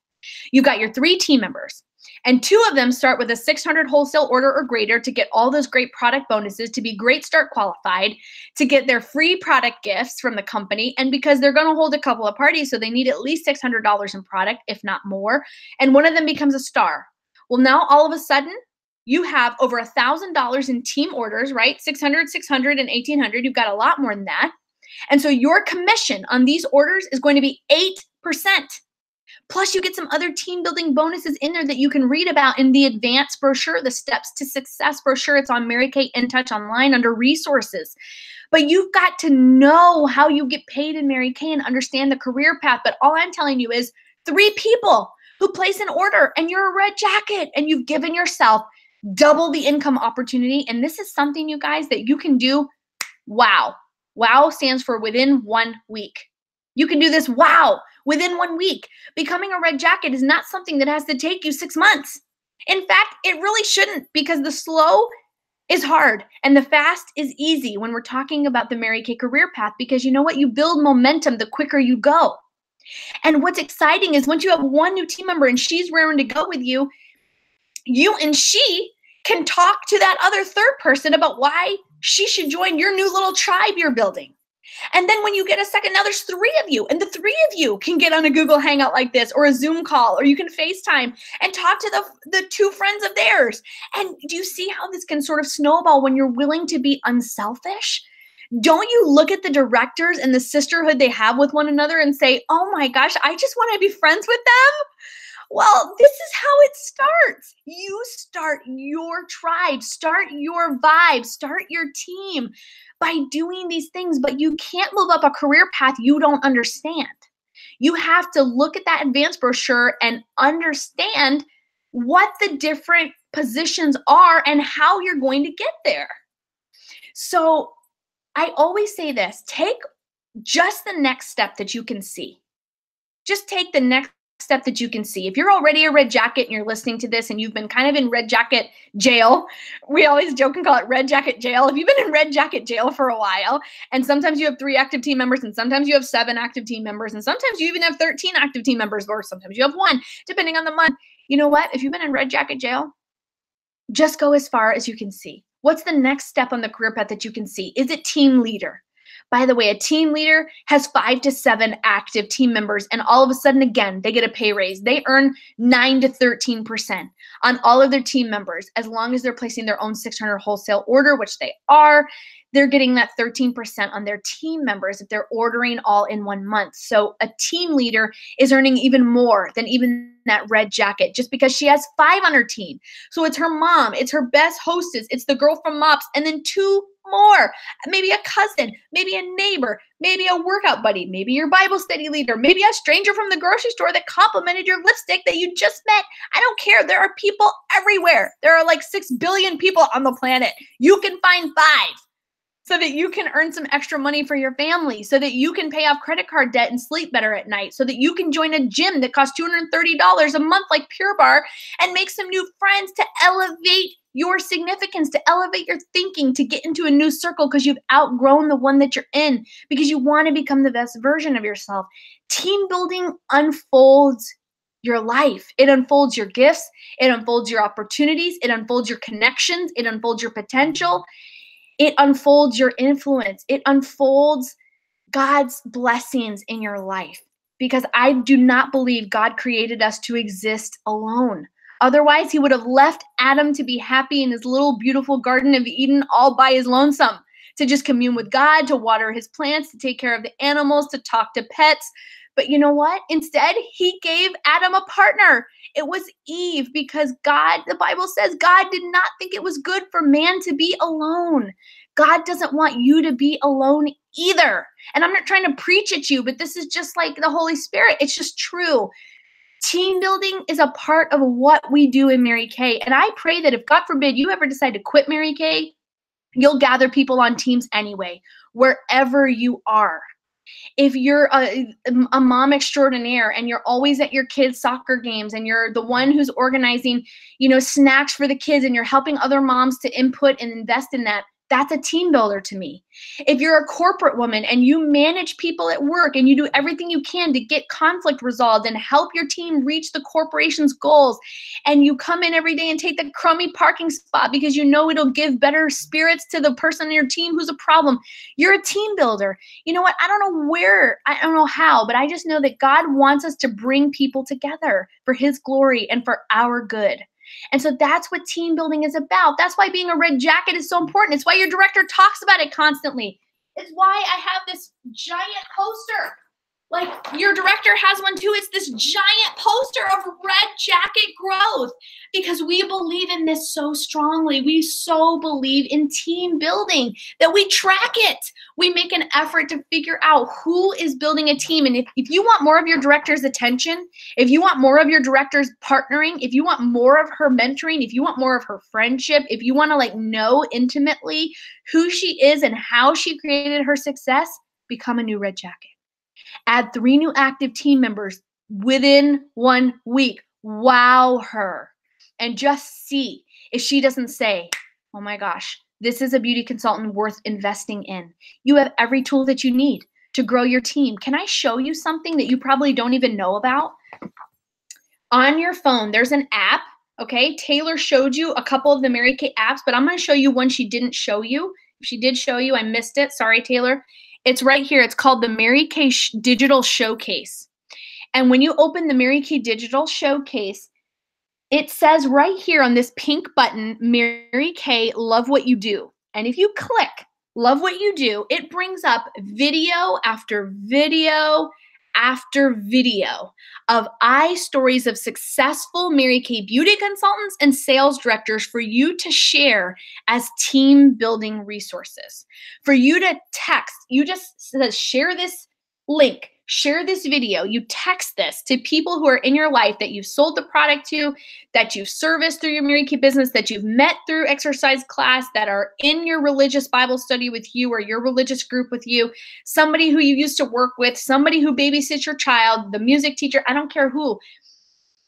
You've got your 3 team members, and 2 of them start with a 600 wholesale order or greater to get all those great product bonuses, to be Great Start qualified, to get their free product gifts from the company, and because they're going to hold a couple of parties, so they need at least $600 in product, if not more, and one of them becomes a star. Well, now all of a sudden, you have over $1,000 in team orders, right? 600, 600, and 1,800. You've got a lot more than that. And so your commission on these orders is going to be 8%. Plus, you get some other team building bonuses in there that you can read about in the advanced brochure, the Steps to Success brochure. It's on Mary Kay InTouch online under resources. But you've got to know how you get paid in Mary Kay and understand the career path. But all I'm telling you is 3 people who place an order and you're a red jacket and you've given yourself double the income opportunity. And this is something, you guys, that you can do. Wow. WOW stands for within 1 week. You can do this, wow, within 1 week. Becoming a red jacket is not something that has to take you 6 months. In fact, it really shouldn't, because the slow is hard and the fast is easy when we're talking about the Mary Kay career path, because you know what? You build momentum the quicker you go. And what's exciting is once you have one new team member and she's raring to go with you, you and she can talk to that other third person about why she should join your new little tribe you're building. And then when you get a second, now there's 3 of you, and the 3 of you can get on a Google Hangout like this, or a Zoom call, or you can FaceTime and talk to the 2 friends of theirs. And do you see how this can sort of snowball when you're willing to be unselfish? Don't you look at the directors and the sisterhood they have with one another and say, oh my gosh, I just want to be friends with them? Well, this is how it starts. You start your tribe, start your vibe, start your team by doing these things, but you can't move up a career path you don't understand. You have to look at that advanced brochure and understand what the different positions are and how you're going to get there. So I always say this, take just the next step that you can see. Just take the next step that you can see. If you're already a red jacket and you're listening to this and you've been kind of in red jacket jail, we always joke and call it red jacket jail. If you've been in red jacket jail for a while, and sometimes you have 3 active team members, and sometimes you have 7 active team members, and sometimes you even have 13 active team members, or sometimes you have 1, depending on the month. You know what? If you've been in red jacket jail, just go as far as you can see. What's the next step on the career path that you can see? Is it team leader? By the way, a team leader has 5 to 7 active team members, and all of a sudden, again, they get a pay raise. They earn 9 to 13% on all of their team members. As long as they're placing their own 600 wholesale order, which they are, they're getting that 13% on their team members if they're ordering all in 1 month. So a team leader is earning even more than even that red jacket, just because she has 5 on her team. So it's her mom, it's her best hostess, it's the girl from MOPS, and then 2 more, maybe a cousin, maybe a neighbor, maybe a workout buddy, maybe your Bible study leader, maybe a stranger from the grocery store that complimented your lipstick that you just met. I don't care. There are people everywhere. There are like 6 billion people on the planet. You can find 5 so that you can earn some extra money for your family, so that you can pay off credit card debt and sleep better at night, so that you can join a gym that costs $230 a month like Pure Barre and make some new friends to elevate your significance, to elevate your thinking, to get into a new circle because you've outgrown the one that you're in, because you want to become the best version of yourself. Team building unfolds your life. It unfolds your gifts. It unfolds your opportunities. It unfolds your connections. It unfolds your potential. It unfolds your influence. It unfolds God's blessings in your life, because I do not believe God created us to exist alone. Otherwise, he would have left Adam to be happy in his little beautiful Garden of Eden all by his lonesome, to just commune with God, to water his plants, to take care of the animals, to talk to pets. But you know what? Instead, he gave Adam a partner. It was Eve, because God, the Bible says, God did not think it was good for man to be alone. God doesn't want you to be alone either. And I'm not trying to preach at you, but this is just like the Holy Spirit. It's just true. Team building is a part of what we do in Mary Kay. And I pray that if, God forbid, you ever decide to quit Mary Kay, you'll gather people on teams anyway, wherever you are. If you're a mom extraordinaire and you're always at your kids' soccer games and you're the one who's organizing, snacks for the kids, and you're helping other moms to input and invest in that, that's a team builder to me. If you're a corporate woman and you manage people at work and you do everything you can to get conflict resolved and help your team reach the corporation's goals, and you come in every day and take the crummy parking spot because you know it'll give better spirits to the person on your team who's a problem, you're a team builder. You know what? I don't know how, but I just know that God wants us to bring people together for his glory and for our good. And so that's what team building is about. That's why being a red jacket is so important. It's why your director talks about it constantly. It's why I have this giant poster. Like your director has one too. It's this giant poster of red jacket growth because we believe in this so strongly. We so believe in team building that we track it. We make an effort to figure out who is building a team. And if you want more of your director's attention, if you want more of your director's partnering, if you want more of her mentoring, if you want more of her friendship, if you want to like know intimately who she is and how she created her success, become a new red jacket. Add 3 new active team members within 1 week. Wow her. And just see if she doesn't say, oh my gosh, this is a beauty consultant worth investing in. You have every tool that you need to grow your team. Can I show you something that you probably don't even know about? On your phone, there's an app, okay? Taylor showed you a couple of the Mary Kay apps, but I'm going to show you one she didn't show you. If she did show you, I missed it. Sorry, Taylor. It's right here. It's called the Mary Kay Digital Showcase. And when you open the Mary Kay Digital Showcase, it says right here on this pink button, Mary Kay, love what you do. And if you click love what you do, it brings up video after video after video of stories of successful Mary Kay beauty consultants and sales directors for you to share as team building resources. For you to text, you just says share this link, share this video, you text this to people who are in your life that you've sold the product to, that you've serviced through your Mary Kay business, that you've met through exercise class, that are in your religious Bible study with you or your religious group with you, somebody who you used to work with, somebody who babysits your child, the music teacher, I don't care who.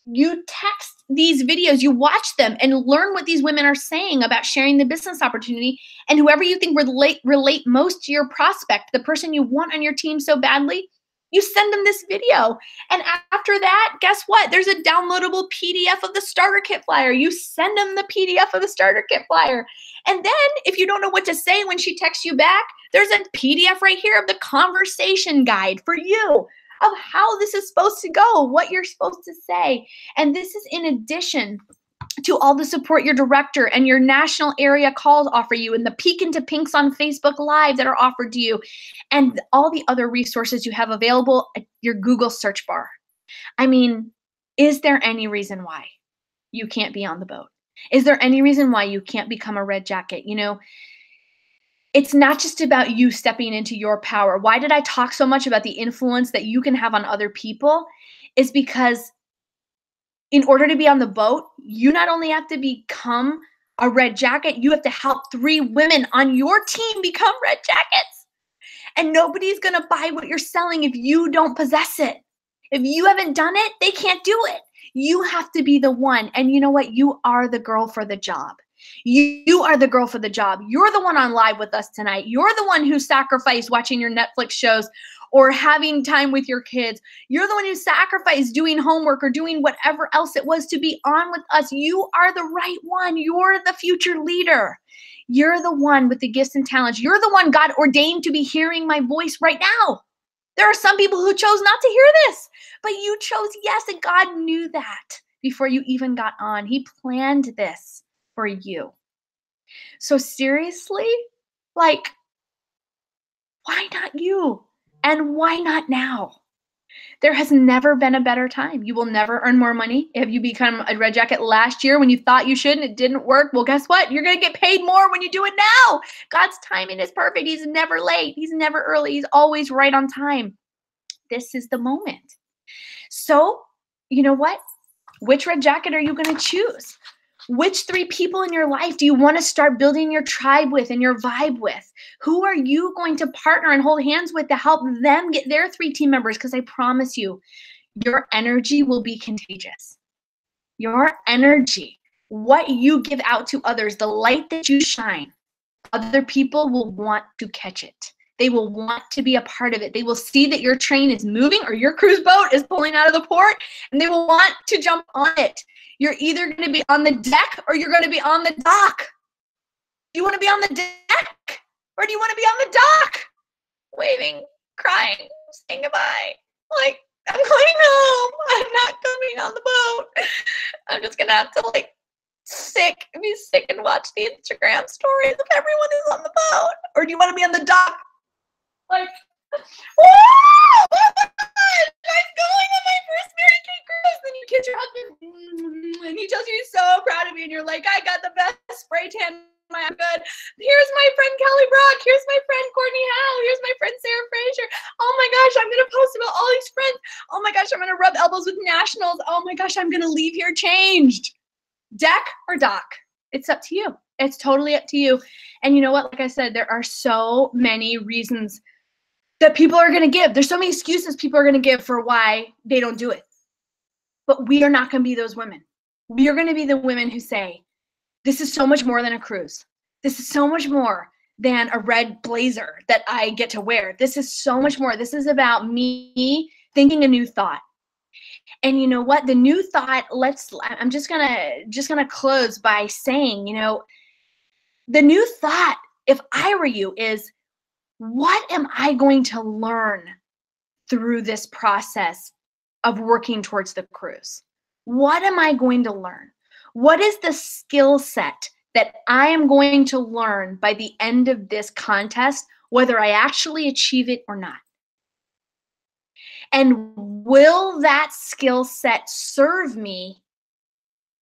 You text these videos, you watch them and learn what these women are saying about sharing the business opportunity, and whoever you think relate most to your prospect, the person you want on your team so badly, you send them this video. And after that, guess what? There's a downloadable PDF of the starter kit flyer. You send them the PDF of the starter kit flyer. And then if you don't know what to say when she texts you back, there's a PDF right here of the conversation guide for you of how this is supposed to go, what you're supposed to say. And this is in addition to all the support your director and your national area calls offer you, and the peek into pinks on Facebook Live that are offered to you, and all the other resources you have available at your Google search bar. I mean, is there any reason why you can't be on the boat? Is there any reason why you can't become a red jacket? You know, it's not just about you stepping into your power. Why did I talk so much about the influence that you can have on other people? Is because in order to be on the boat, you not only have to become a red jacket, you have to help 3 women on your team become red jackets. And nobody's going to buy what you're selling if you don't possess it. If you haven't done it, they can't do it. You have to be the one. And you know what? You are the girl for the job. You are the girl for the job. You're the one on live with us tonight. You're the one who sacrificed watching your Netflix shows or having time with your kids. You're the one who sacrificed doing homework or doing whatever else it was to be on with us. You are the right one. You're the future leader. You're the one with the gifts and talents. You're the one God ordained to be hearing my voice right now. There are some people who chose not to hear this, but you chose yes, and God knew that before you even got on. He planned this for you. So seriously, like, why not you? And why not now? There has never been a better time. You will never earn more money if you become a red jacket last year when you thought you should and it didn't work. Well, guess what? You're going to get paid more when you do it now. God's timing is perfect. He's never late. He's never early. He's always right on time. This is the moment. So, you know what? Which red jacket are you going to choose? Which 3 people in your life do you want to start building your tribe with and your vibe with? Who are you going to partner and hold hands with to help them get their 3 team members? Because I promise you, your energy will be contagious. Your energy, what you give out to others, the light that you shine, other people will want to catch it. They will want to be a part of it. They will see that your train is moving or your cruise boat is pulling out of the port, and they will want to jump on it. You're either going to be on the deck or you're going to be on the dock. Do you want to be on the deck or do you want to be on the dock? Waving, crying, saying goodbye. Like, I'm going home. I'm not coming on the boat. I'm just going to have to like sick. Be sick and watch the Instagram stories if everyone is on the boat. Or do you want to be on the dock? Like, whoa! Oh my God! I'm going on my first Mary Kay cruise. And you kiss your husband, and he tells you he's so proud of you, and you're like, I got the best spray tan. I'm good. Here's my friend Kelly Brock. Here's my friend Courtney Howe. Here's my friend Sarah Fraser. Oh my gosh, I'm gonna post about all these friends. Oh my gosh, I'm gonna rub elbows with nationals. Oh my gosh, I'm gonna leave here changed. Deck or dock? It's up to you. It's totally up to you. And you know what? Like I said, there are so many reasons that people are gonna give. There's so many excuses people are gonna give for why they don't do it. But we are not gonna be those women. We are gonna be the women who say, this is so much more than a cruise. This is so much more than a red blazer that I get to wear. This is so much more. This is about me thinking a new thought. And you know what? The new thought, I'm just gonna close by saying, you know, the new thought, if I were you, is what am I going to learn through this process of working towards the cruise? What am I going to learn? What is the skill set that I am going to learn by the end of this contest, whether I actually achieve it or not? And will that skill set serve me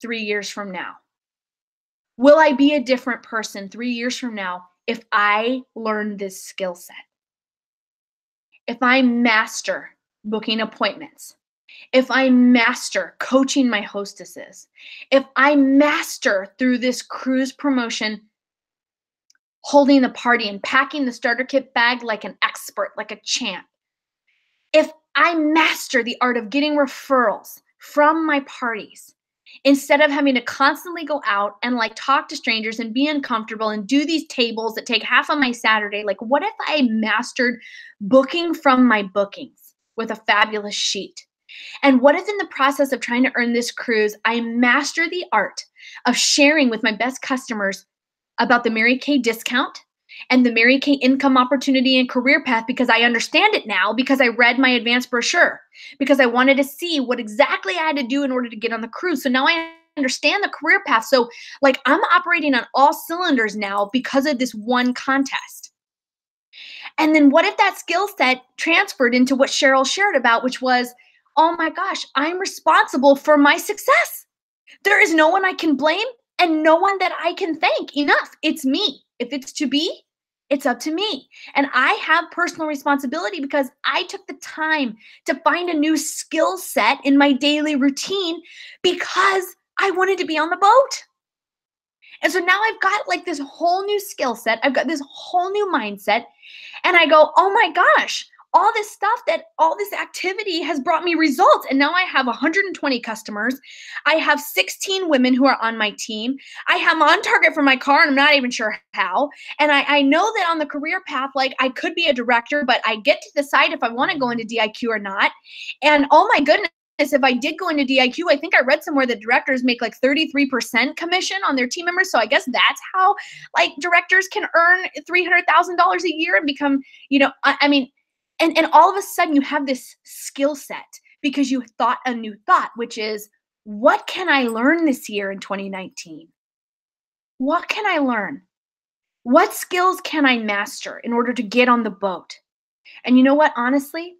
3 years from now? Will I be a different person 3 years from now if I learn this skill set? If I master booking appointments, if I master coaching my hostesses, if I master through this cruise promotion, holding the party and packing the starter kit bag like an expert, like a champ, if I master the art of getting referrals from my parties, instead of having to constantly go out and like talk to strangers and be uncomfortable and do these tables that take half of my Saturday, like what if I mastered booking from my bookings with a fabulous sheet? And what if in the process of trying to earn this cruise, I master the art of sharing with my best customers about the Mary Kay discount and the Mary Kay income opportunity and career path, because I understand it now, because I read my advanced brochure, because I wanted to see what exactly I had to do in order to get on the cruise. So now I understand the career path. So like I'm operating on all cylinders now because of this one contest. And then what if that skill set transferred into what Cheryl shared about, which was, oh my gosh, I'm responsible for my success. There is no one I can blame and no one that I can thank enough. It's me. If it's to be, it's up to me. And I have personal responsibility because I took the time to find a new skill set in my daily routine because I wanted to be on the boat. And so now I've got like this whole new skill set. I've got this whole new mindset. And I go, oh my gosh, all this stuff, that all this activity has brought me results. And now I have 120 customers. I have 16 women who are on my team. I am on target for my car and I'm not even sure how. And I know that on the career path, like I could be a director, but I get to decide if I want to go into DIQ or not. And oh my goodness, if I did go into DIQ, I think I read somewhere that directors make like 33% commission on their team members. So I guess that's how like directors can earn $300,000 a year and become, you know, I mean, and all of a sudden you have this skill set because you thought a new thought, which is, what can I learn this year in 2019? What can I learn? What skills can I master in order to get on the boat? And you know what, honestly,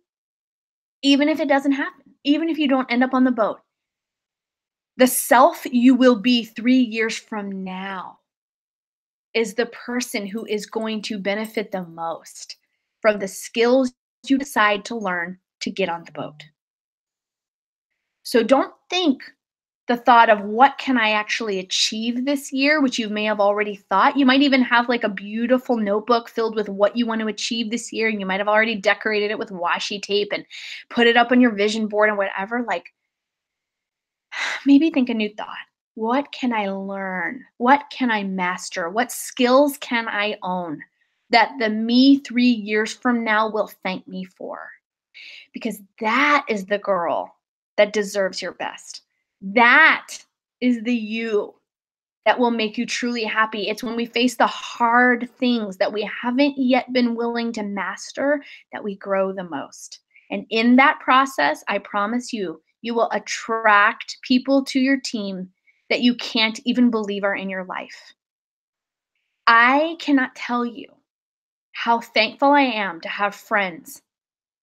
even if it doesn't happen, even if you don't end up on the boat, the self you will be 3 years from now is the person who is going to benefit the most from the skills you decide to learn to get on the boat. So don't think the thought of what can I actually achieve this year, which you may have already thought. You might even have like a beautiful notebook filled with what you want to achieve this year, and you might have already decorated it with washi tape and put it up on your vision board and whatever. Like, maybe think a new thought. What can I learn? What can I master? What skills can I own that the me 3 years from now will thank me for? Because that is the girl that deserves your best. That is the you that will make you truly happy. It's when we face the hard things that we haven't yet been willing to master that we grow the most. And in that process, I promise you, you will attract people to your team that you can't even believe are in your life. I cannot tell you how thankful I am to have friends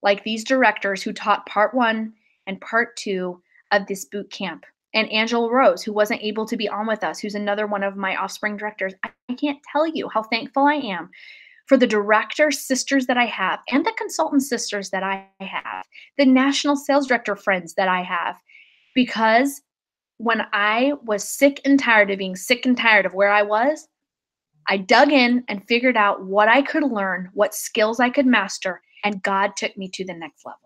like these directors who taught part 1 and part 2 of this boot camp. And Angela Rose, who wasn't able to be on with us, who's another one of my Offspring directors. I can't tell you how thankful I am for the director sisters that I have and the consultant sisters that I have, the national sales director friends that I have, because when I was sick and tired of being sick and tired of where I was, I dug in and figured out what I could learn, what skills I could master, and God took me to the next level.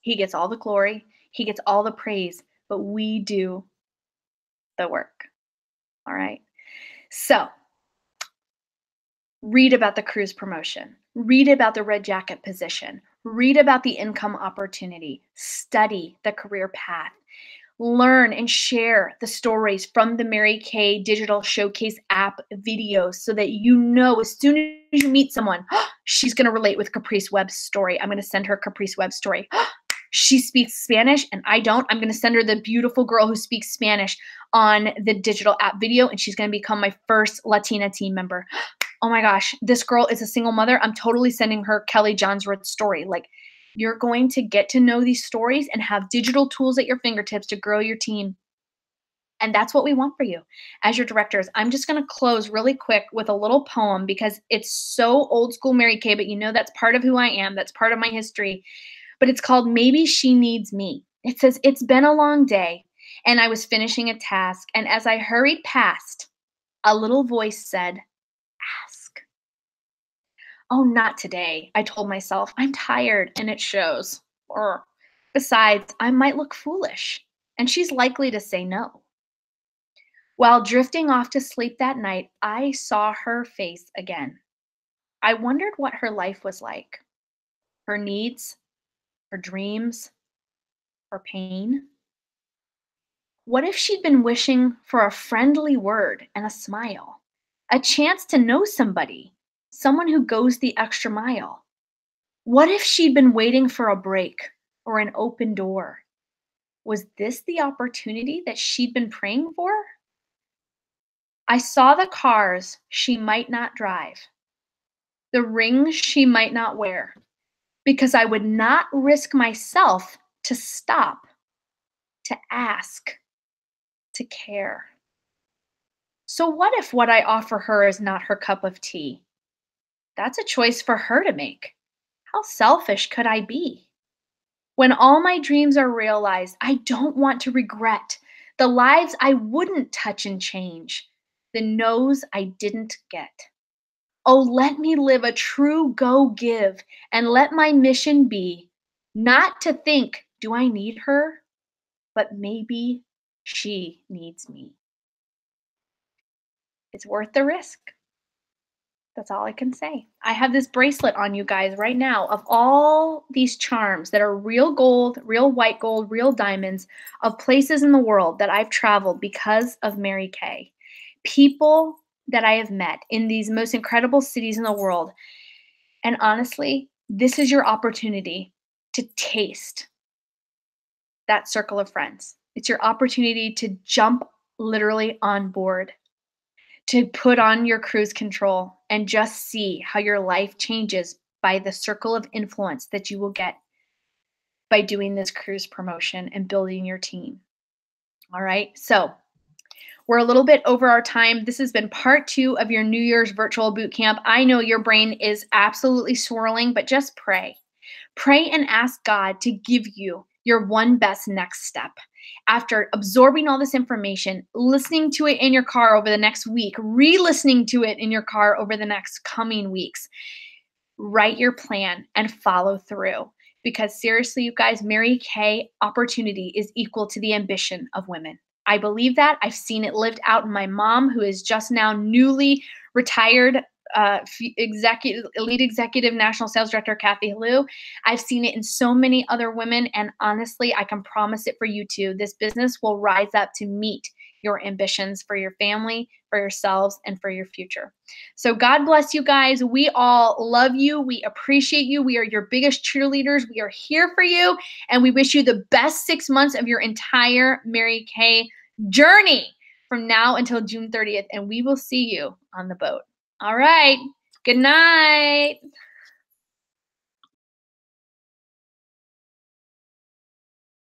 He gets all the glory, he gets all the praise, but we do the work. All right. So, read about the cruise promotion, read about the red jacket position, read about the income opportunity, study the career path, learn and share the stories from the Mary Kay Digital Showcase app videos so that you know as soon as you meet someone, she's going to relate with Caprice Webb's story. I'm going to send her Caprice Webb's story. She speaks Spanish and I don't. I'm going to send her the beautiful girl who speaks Spanish on the digital app video, and she's going to become my first Latina team member. Oh my gosh, this girl is a single mother. I'm totally sending her Kelly Johnsworth's story. Like, you're going to get to know these stories and have digital tools at your fingertips to grow your team. And that's what we want for you as your directors. I'm just going to close really quick with a little poem because it's so old school Mary Kay, but you know that's part of who I am. That's part of my history. But it's called Maybe She Needs Me. It says, it's been a long day, and I was finishing a task, and as I hurried past, a little voice said, ask. Oh, not today, I told myself. I'm tired, and it shows. Or, besides, I might look foolish, and she's likely to say no. While drifting off to sleep that night, I saw her face again. I wondered what her life was like, her needs, her dreams, her pain. What if she'd been wishing for a friendly word and a smile, a chance to know somebody, someone who goes the extra mile? What if she'd been waiting for a break or an open door? Was this the opportunity that she'd been praying for? I saw the cars she might not drive, the rings she might not wear, because I would not risk myself to stop, to ask, to care. So what if what I offer her is not her cup of tea? That's a choice for her to make. How selfish could I be? When all my dreams are realized, I don't want to regret the lives I wouldn't touch and change, the no's I didn't get. Oh, let me live a true go-give, and let my mission be not to think, do I need her? But maybe she needs me. It's worth the risk. That's all I can say. I have this bracelet on you guys right now of all these charms that are real gold, real white gold, real diamonds of places in the world that I've traveled because of Mary Kay. People that I have met in these most incredible cities in the world. And honestly, this is your opportunity to taste that circle of friends. It's your opportunity to jump literally on board, to put on your cruise control and just see how your life changes by the circle of influence that you will get by doing this cruise promotion and building your team. All right, so we're a little bit over our time. This has been part 2 of your New Year's virtual boot camp. I know your brain is absolutely swirling, but just pray. Pray and ask God to give you your one best next step. After absorbing all this information, listening to it in your car over the next week, re-listening to it in your car over the next coming weeks, write your plan and follow through. Because seriously, you guys, Mary Kay opportunity is equal to the ambition of women. I believe that. I've seen it lived out in my mom, who is just now newly retired elite executive national sales director, Kathy Liu. I've seen it in so many other women, and honestly, I can promise it for you too. This business will rise up to meet your ambitions for your family, for yourselves, and for your future. So God bless you guys. We all love you. We appreciate you. We are your biggest cheerleaders. We are here for you, and we wish you the best 6 months of your entire Mary Kay journey from now until June 30th, and we will see you on the boat. All right. Good night.